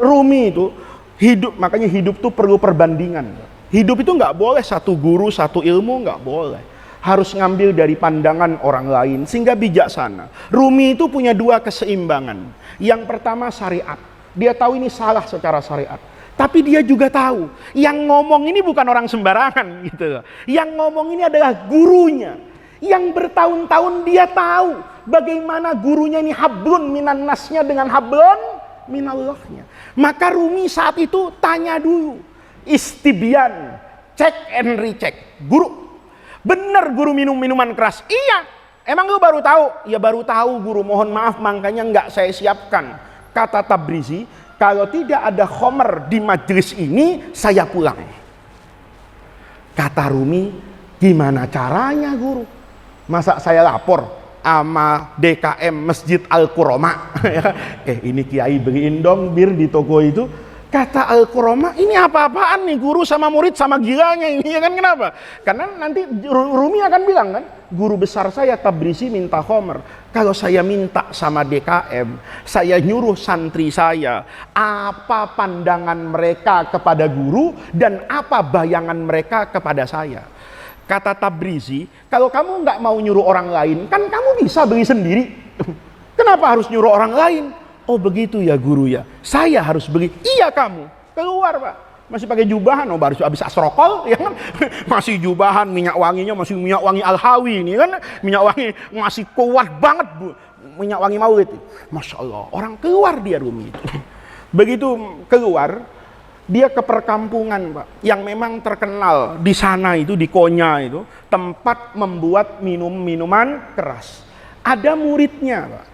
Rumi itu hidup, makanya hidup tuh perlu perbandingan. Hidup itu nggak boleh satu guru, satu ilmu, nggak boleh. Harus ngambil dari pandangan orang lain sehingga bijaksana. Rumi itu punya 2 keseimbangan. Yang pertama syariat. Dia tahu ini salah secara syariat. Tapi dia juga tahu yang ngomong ini bukan orang sembarangan gitu. Yang ngomong ini adalah gurunya. Yang bertahun-tahun dia tahu bagaimana gurunya ini hablun minan nasnya dengan hablun minallahnya. Maka Rumi saat itu tanya dulu. Istibyan, check and recheck. Guru, benar guru minum minuman keras? Iya. Emang lu baru tahu? Ya baru tahu guru, mohon maaf makanya nggak saya siapkan. Kata Tabrizi, kalau tidak ada khomer di majelis ini, saya pulang. Kata Rumi, gimana caranya guru? Masa saya lapor sama DKM Masjid Al-Quroma? Ini kiai beliin dong bir di toko itu. Kata Al-Qurama, ini apa-apaan nih guru sama murid sama gilanya ini, ya kan? Kenapa? Karena nanti Rumi akan bilang kan, guru besar saya Tabrizi minta khomer. Kalau saya minta sama DKM, saya nyuruh santri saya, apa pandangan mereka kepada guru dan apa bayangan mereka kepada saya. Kata Tabrizi, kalau kamu nggak mau nyuruh orang lain, kan kamu bisa beli sendiri. Kenapa harus nyuruh orang lain? Oh begitu ya guru ya, saya harus beli. Iya kamu, keluar Pak. Masih pakai jubahan, oh baru habis asrokol, ya kan? Masih jubahan, minyak wanginya masih minyak wangi Al-Hawi ini kan? Minyak wangi masih kuat banget Bu. Minyak wangi maulid. Masya Allah, orang keluar dia Rumi itu. Begitu keluar, dia ke perkampungan Pak, yang memang terkenal di sana itu, di Konya itu, tempat membuat minuman keras. Ada muridnya Pak,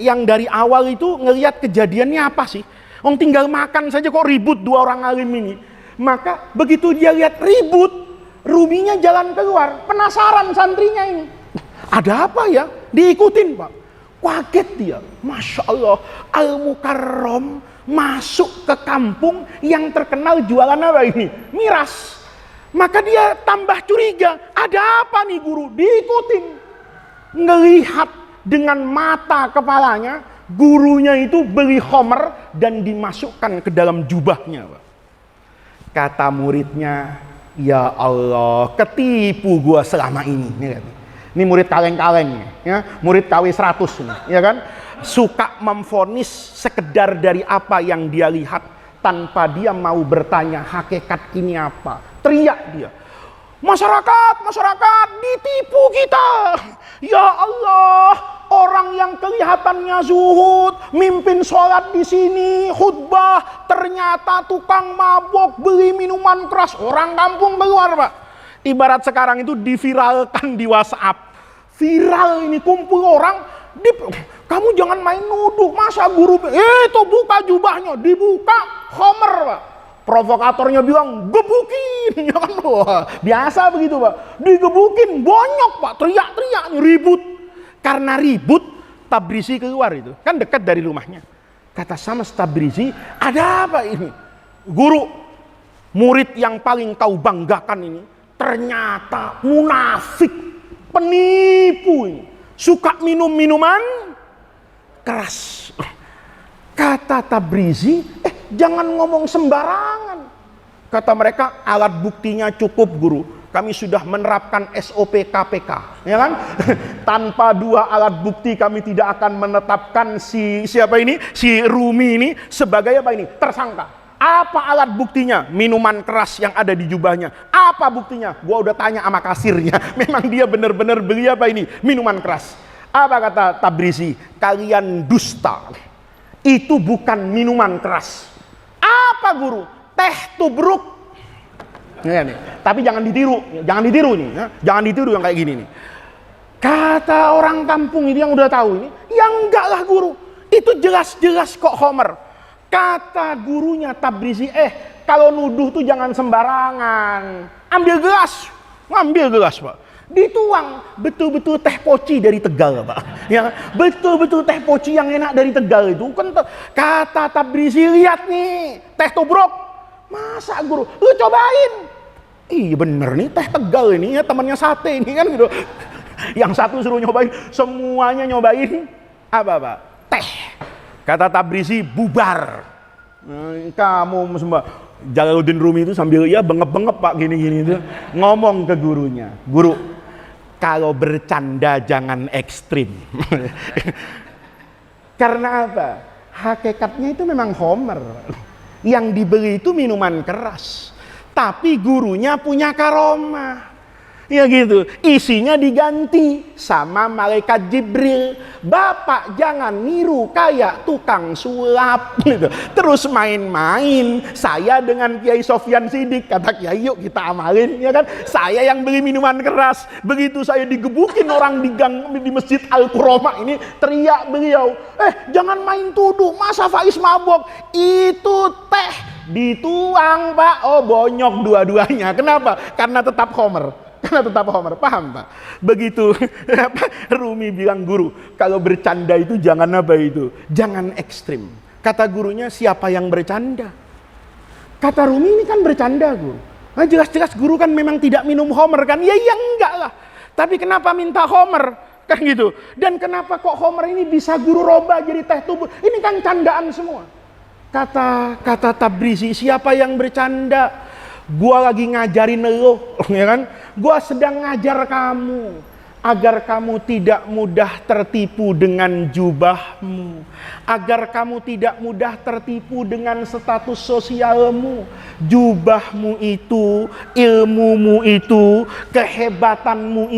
yang dari awal itu ngelihat kejadiannya apa sih? Tinggal makan saja kok ribut dua orang alim ini. Maka begitu dia lihat ribut, Ruminya jalan keluar, penasaran santrinya ini. Ada apa ya? Diikutin Pak. Kaget dia. Masya Allah, Al-Mukarram masuk ke kampung yang terkenal jualan apa ini? Miras. Maka dia tambah curiga. Ada apa nih guru? Diikutin. Ngelihat dengan mata kepalanya, gurunya itu beli khomer dan dimasukkan ke dalam jubahnya. Kata muridnya, ya Allah, ketipu gua selama ini. Ini murid kaleng-kaleng, ya, murid KW 100 ini, ya kan? Suka memvonis sekedar dari apa yang dia lihat tanpa dia mau bertanya hakikat ini apa. Teriak dia. Masyarakat ditipu kita. Ya Allah, orang yang kelihatannya zuhud, mimpin sholat di sini, khutbah, ternyata tukang mabok, beli minuman keras. Orang kampung keluar Pak. Ibarat sekarang itu diviralkan di WhatsApp. Viral ini, kumpul orang. Kamu jangan main nuduh, masa guru itu buka jubahnya, dibuka khomer Pak. Provokatornya bilang gebukin, ya kan? Wah, biasa begitu Pak, digebukin, bonyok Pak, teriak-teriak, ribut. Karena ribut, Tabrizi keluar itu, kan dekat dari rumahnya. Kata sama Tabrizi, ada apa ini? Guru, murid yang paling kau banggakan ini ternyata munafik, penipu ini, suka minum minuman keras. Kata Tabrizi, jangan ngomong sembarangan. Kata mereka, alat buktinya cukup guru. Kami sudah menerapkan SOP KPK, ya kan? Tanpa dua alat bukti kami tidak akan menetapkan si Rumi ini sebagai apa ini? Tersangka. Apa alat buktinya? Minuman keras yang ada di jubahnya. Apa buktinya? Gua udah tanya sama kasirnya. Memang dia benar-benar beli apa ini? Minuman keras. Apa kata Tabrizi? Kalian dusta. Itu bukan minuman keras. Apa guru? Teh tubruk. Ya, nih. Tapi jangan ditiru nih, ya. Jangan ditiru yang kayak gini nih. Kata orang kampung ini yang udah tahu ini, yang enggak lah guru. Itu jelas-jelas kok homer. Kata gurunya Tabrizi, kalau nuduh tuh jangan sembarangan. Ambil gelas Pak. Dituang betul-betul teh poci dari Tegal Pak, ya betul-betul teh poci yang enak dari Tegal itu kan. Kata Tabrizi, lihat nih teh tubruk, masa guru lu cobain? Iya bener nih teh Tegal ini ya, temannya sate ini kan gitu. Yang satu suruh nyobain, semuanya nyobain apa Pak? Teh. Kata Tabrizi, bubar. Kamu semua Jalaluddin Rumi itu sambil ya bengep-bengep Pak gini-gini itu ngomong ke gurunya, guru, kalau bercanda jangan ekstrim. Karena apa? Hakikatnya itu memang homer. Yang dibeli itu minuman keras. Tapi gurunya punya karomah. Ya gitu, isinya diganti sama malaikat Jibril. Bapak jangan niru kayak tukang sulap gitu. Terus main-main. Saya dengan Kiai Sofyan Sidik, kata Kiai yuk kita amalin, ya kan? Saya yang beli minuman keras. Begitu saya digebukin orang di gang di Masjid Al-Qurama ini, teriak beliau, jangan main tuduh, masa Faiz mabok? Itu teh dituang Pak. Oh bonyok dua-duanya. Kenapa? Karena tetap homer. Paham Pak? Begitu Rumi bilang, guru, kalau bercanda itu jangan apa itu? Jangan ekstrim. Kata gurunya, siapa yang bercanda? Kata Rumi, ini kan bercanda guru. Nah, jelas-jelas guru kan memang tidak minum homer kan? Ya enggak lah. Tapi kenapa minta homer? Kan gitu. Dan kenapa kok homer ini bisa guru roba jadi teh tubuh? Ini kan candaan semua. Kata Tabrizi, siapa yang bercanda? Gua lagi ngajarin lo, ya kan? Gua sedang ngajar kamu agar kamu tidak mudah tertipu dengan jubahmu, agar kamu tidak mudah tertipu dengan status sosialmu. Jubahmu itu, ilmumu itu, kehebatanmu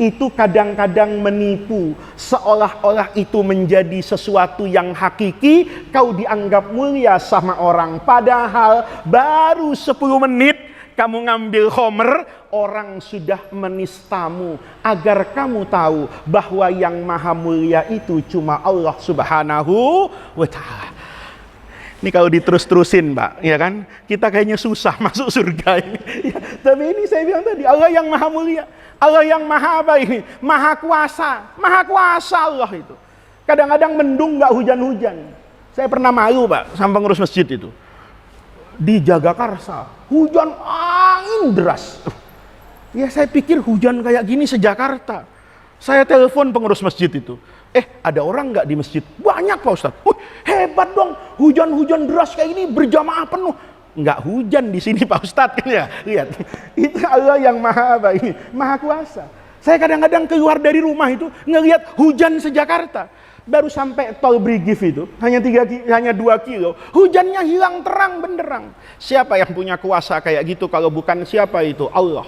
itu kadang-kadang menipu. Seolah-olah itu menjadi sesuatu yang hakiki, kau dianggap mulia sama orang. Padahal baru 10 menit kamu ngambil homer, orang sudah menistamu. Agar kamu tahu bahwa yang maha mulia itu cuma Allah Subhanahu wa ta'ala. Ini kalau diterus-terusin, Pak, ya kan? Kita kayaknya susah masuk surga ini. Ya, tapi ini saya bilang tadi, Allah yang maha mulia. Allah yang maha apa ini? Maha kuasa. Maha kuasa Allah itu. Kadang-kadang mendung nggak hujan-hujan. Saya pernah malu, Pak, sama pengurus masjid itu. Di Jagakarsa, hujan angin deras. Ya saya pikir hujan kayak gini se-Jakarta. Saya telepon pengurus masjid itu. Ada orang nggak di masjid? Banyak Pak Ustadz. Hebat dong, hujan-hujan deras kayak ini berjamaah penuh. Nggak hujan di sini Pak Ustadz kan ya. Lihat, itu Allah yang maha apa ini? Maha kuasa. Saya kadang-kadang keluar dari rumah itu ngelihat hujan se-Jakarta. Baru sampai tol Brigif itu, hanya 2 kilo, hujannya hilang terang benderang. Siapa yang punya kuasa kayak gitu kalau bukan siapa itu? Allah.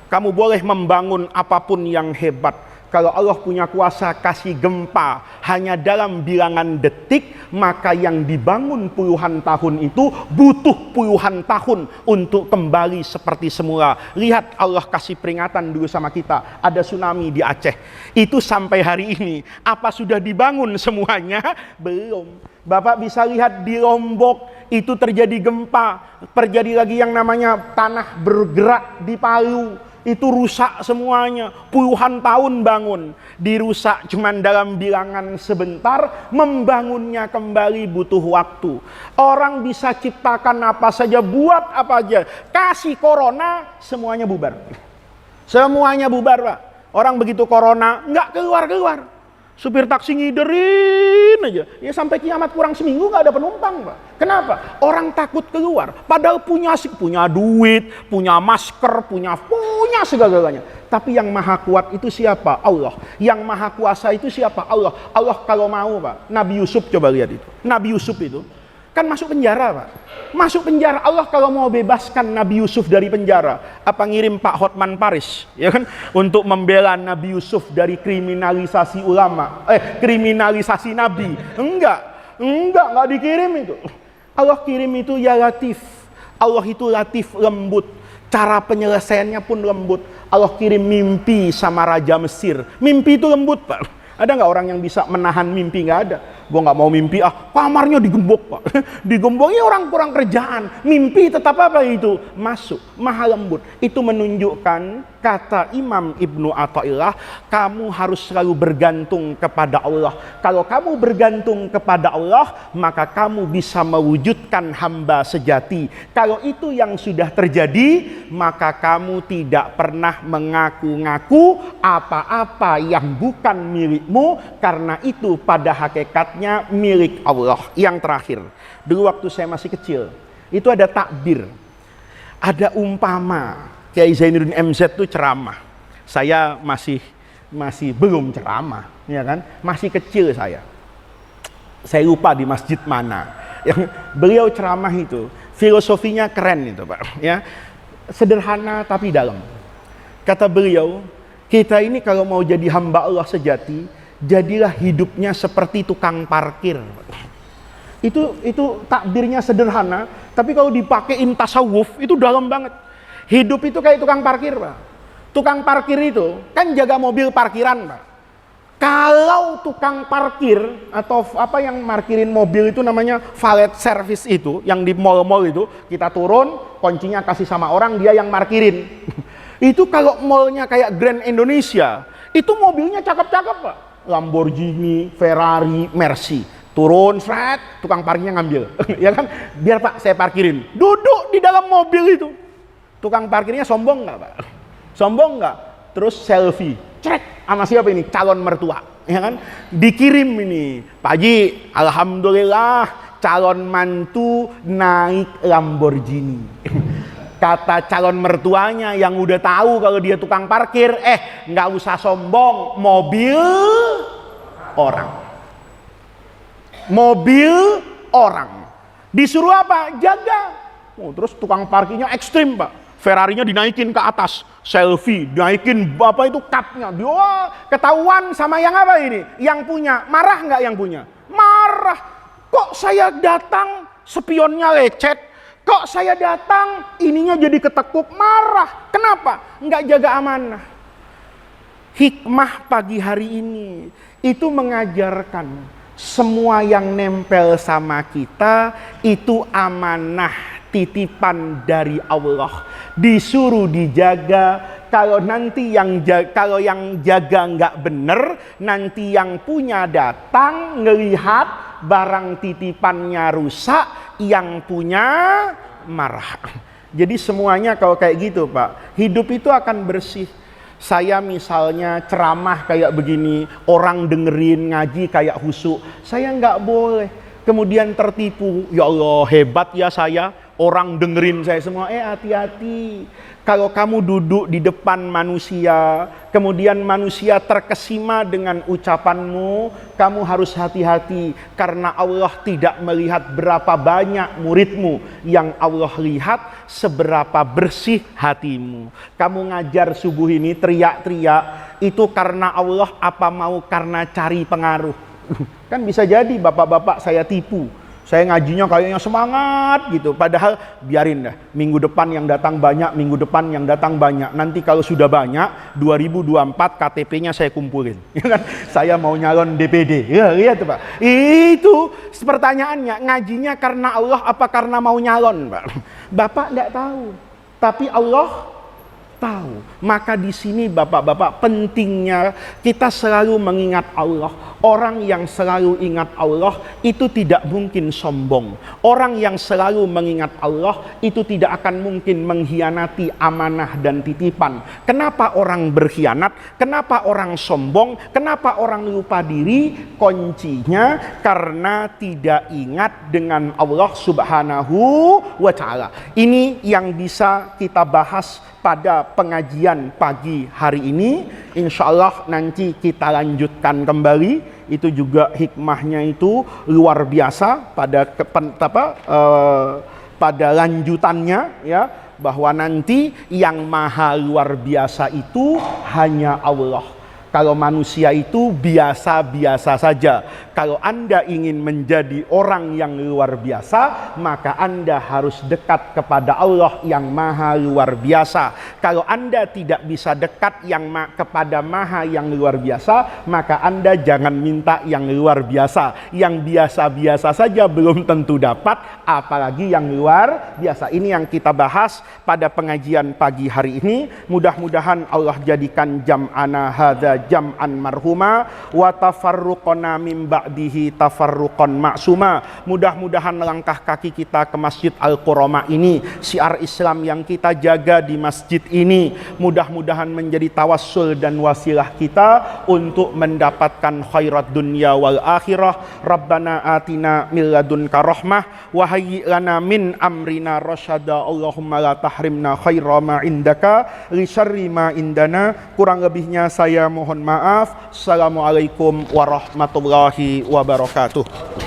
Kamu boleh membangun apapun yang hebat. Kalau Allah punya kuasa kasih gempa hanya dalam bilangan detik, maka yang dibangun puluhan tahun itu butuh puluhan tahun untuk kembali seperti semula. Lihat Allah kasih peringatan dulu sama kita, ada tsunami di Aceh. Itu sampai hari ini, apa sudah dibangun semuanya? Belum. Bapak bisa lihat di Lombok, itu terjadi gempa, terjadi lagi yang namanya tanah bergerak di Palu. Itu rusak semuanya, puluhan tahun bangun, dirusak cuman dalam bilangan sebentar, membangunnya kembali butuh waktu. Orang bisa ciptakan apa saja, buat apa aja, kasih corona, semuanya bubar. Semuanya bubar Pak. Orang begitu corona, nggak keluar-keluar. Supir taksi ngiderin aja. Ya sampai kiamat kurang seminggu nggak ada penumpang Pak. Kenapa? Orang takut keluar. Padahal punya duit, punya masker, punya segala-galanya. Tapi yang maha kuat itu siapa? Allah. Yang maha kuasa itu siapa? Allah. Allah kalau mau Pak. Nabi Yusuf coba lihat itu. Nabi Yusuf itu kan masuk penjara Pak. Masuk penjara. Allah kalau mau bebaskan Nabi Yusuf dari penjara, apa ngirim Pak Hotman Paris ya kan untuk membela Nabi Yusuf dari kriminalisasi ulama, kriminalisasi Nabi? Enggak dikirim itu. Allah kirim itu ya Latif. Allah itu Latif, lembut. Cara penyelesaiannya pun lembut. Allah kirim mimpi sama Raja Mesir. Mimpi itu lembut Pak. Ada nggak orang yang bisa menahan mimpi? Nggak ada. Gue nggak mau mimpi, kamarnya digembok Pak. Digemboknya orang kurang kerjaan. Mimpi tetap apa itu? Masuk, maha lembut. Itu menunjukkan, kata Imam Ibnu Athaillah, kamu harus selalu bergantung kepada Allah. Kalau kamu bergantung kepada Allah, maka kamu bisa mewujudkan hamba sejati. Kalau itu yang sudah terjadi, maka kamu tidak pernah mengaku-ngaku apa-apa yang bukan milikmu, karena itu pada hakikatnya milik Allah. Yang terakhir, dulu waktu saya masih kecil, itu ada takbir, ada umpama. Kiai Zainuddin MZ itu ceramah. Saya masih belum ceramah, ya kan? Masih kecil saya. Saya lupa di masjid mana. Yang beliau ceramah itu, filosofinya keren itu Pak. Ya, sederhana tapi dalam. Kata beliau, kita ini kalau mau jadi hamba Allah sejati, jadilah hidupnya seperti tukang parkir. Itu takbirnya sederhana, tapi kalau dipakein tasawuf itu dalam banget. Hidup itu kayak tukang parkir Pak. Tukang parkir itu kan jaga mobil parkiran Pak. Kalau tukang parkir atau apa yang parkirin mobil itu namanya valet service itu, yang di mall-mall itu, kita turun, kuncinya kasih sama orang, dia yang parkirin. Itu kalau mallnya kayak Grand Indonesia, itu mobilnya cakep-cakep Pak. Lamborghini, Ferrari, Mercy. Turun, seret, tukang parkirnya ngambil. Ya kan? Biar Pak, saya parkirin. Duduk di dalam mobil itu. Tukang parkirnya sombong nggak Pak? Sombong nggak? Terus selfie. Cek, sama siapa ini? Calon mertua. Ya kan? Dikirim ini. Pak Haji, alhamdulillah calon mantu naik Lamborghini. Kata calon mertuanya yang udah tahu kalau dia tukang parkir, nggak usah sombong, mobil orang. Mobil orang. Disuruh apa? Jaga. Terus tukang parkirnya ekstrim Pak. Ferrarinya dinaikin ke atas, selfie, dinaikin apa itu cupnya. Dia ketahuan sama yang apa ini? Yang punya. Marah nggak yang punya? Marah. Kok saya datang spionnya lecet? Kok saya datang ininya jadi ketekuk? Marah. Kenapa? Nggak jaga amanah. Hikmah pagi hari ini itu mengajarkan semua yang nempel sama kita itu amanah titipan dari Allah, disuruh dijaga. Kalau nanti yang jaga nggak bener, nanti yang punya datang ngelihat barang titipannya rusak, yang punya marah. Jadi semuanya kalau kayak gitu Pak, hidup itu akan bersih. Saya misalnya ceramah kayak begini, orang dengerin ngaji kayak khusyuk, saya nggak boleh kemudian tertipu. Ya Allah, hebat ya saya, orang dengerin saya semua. Hati-hati. Kalau kamu duduk di depan manusia, kemudian manusia terkesima dengan ucapanmu, kamu harus hati-hati. Karena Allah tidak melihat berapa banyak muridmu, yang Allah lihat seberapa bersih hatimu. Kamu ngajar subuh ini teriak-teriak, itu karena Allah apa mau karena cari pengaruh? Kan bisa jadi bapak-bapak saya tipu. Saya ngajinya kayaknya semangat gitu. Padahal biarin dah. Minggu depan yang datang banyak, minggu depan yang datang banyak. Nanti kalau sudah banyak, 2024 KTP-nya saya kumpulin. Saya mau nyalon DPD. Ya, lihat Pak. Itu pertanyaannya, ngajinya karena Allah apa karena mau nyalon, Pak? Bapak enggak tahu. Tapi Allah tahu. Maka di sini bapak-bapak pentingnya kita selalu mengingat Allah. Orang yang selalu ingat Allah itu tidak mungkin sombong. Orang yang selalu mengingat Allah itu tidak akan mungkin mengkhianati amanah dan titipan. Kenapa orang berkhianat? Kenapa orang sombong? Kenapa orang lupa diri? Kuncinya karena tidak ingat dengan Allah Subhanahu wa Ta'ala. Ini yang bisa kita bahas pada pengajian pagi hari ini. Insya Allah nanti kita lanjutkan kembali. Itu juga hikmahnya itu luar biasa pada lanjutannya, ya, bahwa nanti yang maha luar biasa itu hanya Allah. Kalau manusia itu biasa-biasa saja. Kalau Anda ingin menjadi orang yang luar biasa, maka Anda harus dekat kepada Allah yang maha luar biasa. Kalau Anda tidak bisa dekat kepada maha yang luar biasa, maka Anda jangan minta yang luar biasa. Yang biasa-biasa saja belum tentu dapat, apalagi yang luar biasa. Ini yang kita bahas pada pengajian pagi hari ini. Mudah-mudahan Allah jadikan jam'ana hadza jam'an marhuma wa tafarruqana mim ba'dihi tafarruqan ma'suma. Mudah-mudahan langkah kaki kita ke Masjid Al-Qurama ini, syiar Islam yang kita jaga di masjid ini, mudah-mudahan menjadi tawassul dan wasilah kita untuk mendapatkan khairat dunya wal akhirah. Rabbana atina min ladunka rahmah wa hayyi lana min amrina rasyada. Allahumma la tahrimna khaira ma indaka li syarri ma indana. Kurang lebihnya saya mohon maaf. Assalamualaikum warahmatullahi wabarakatuh.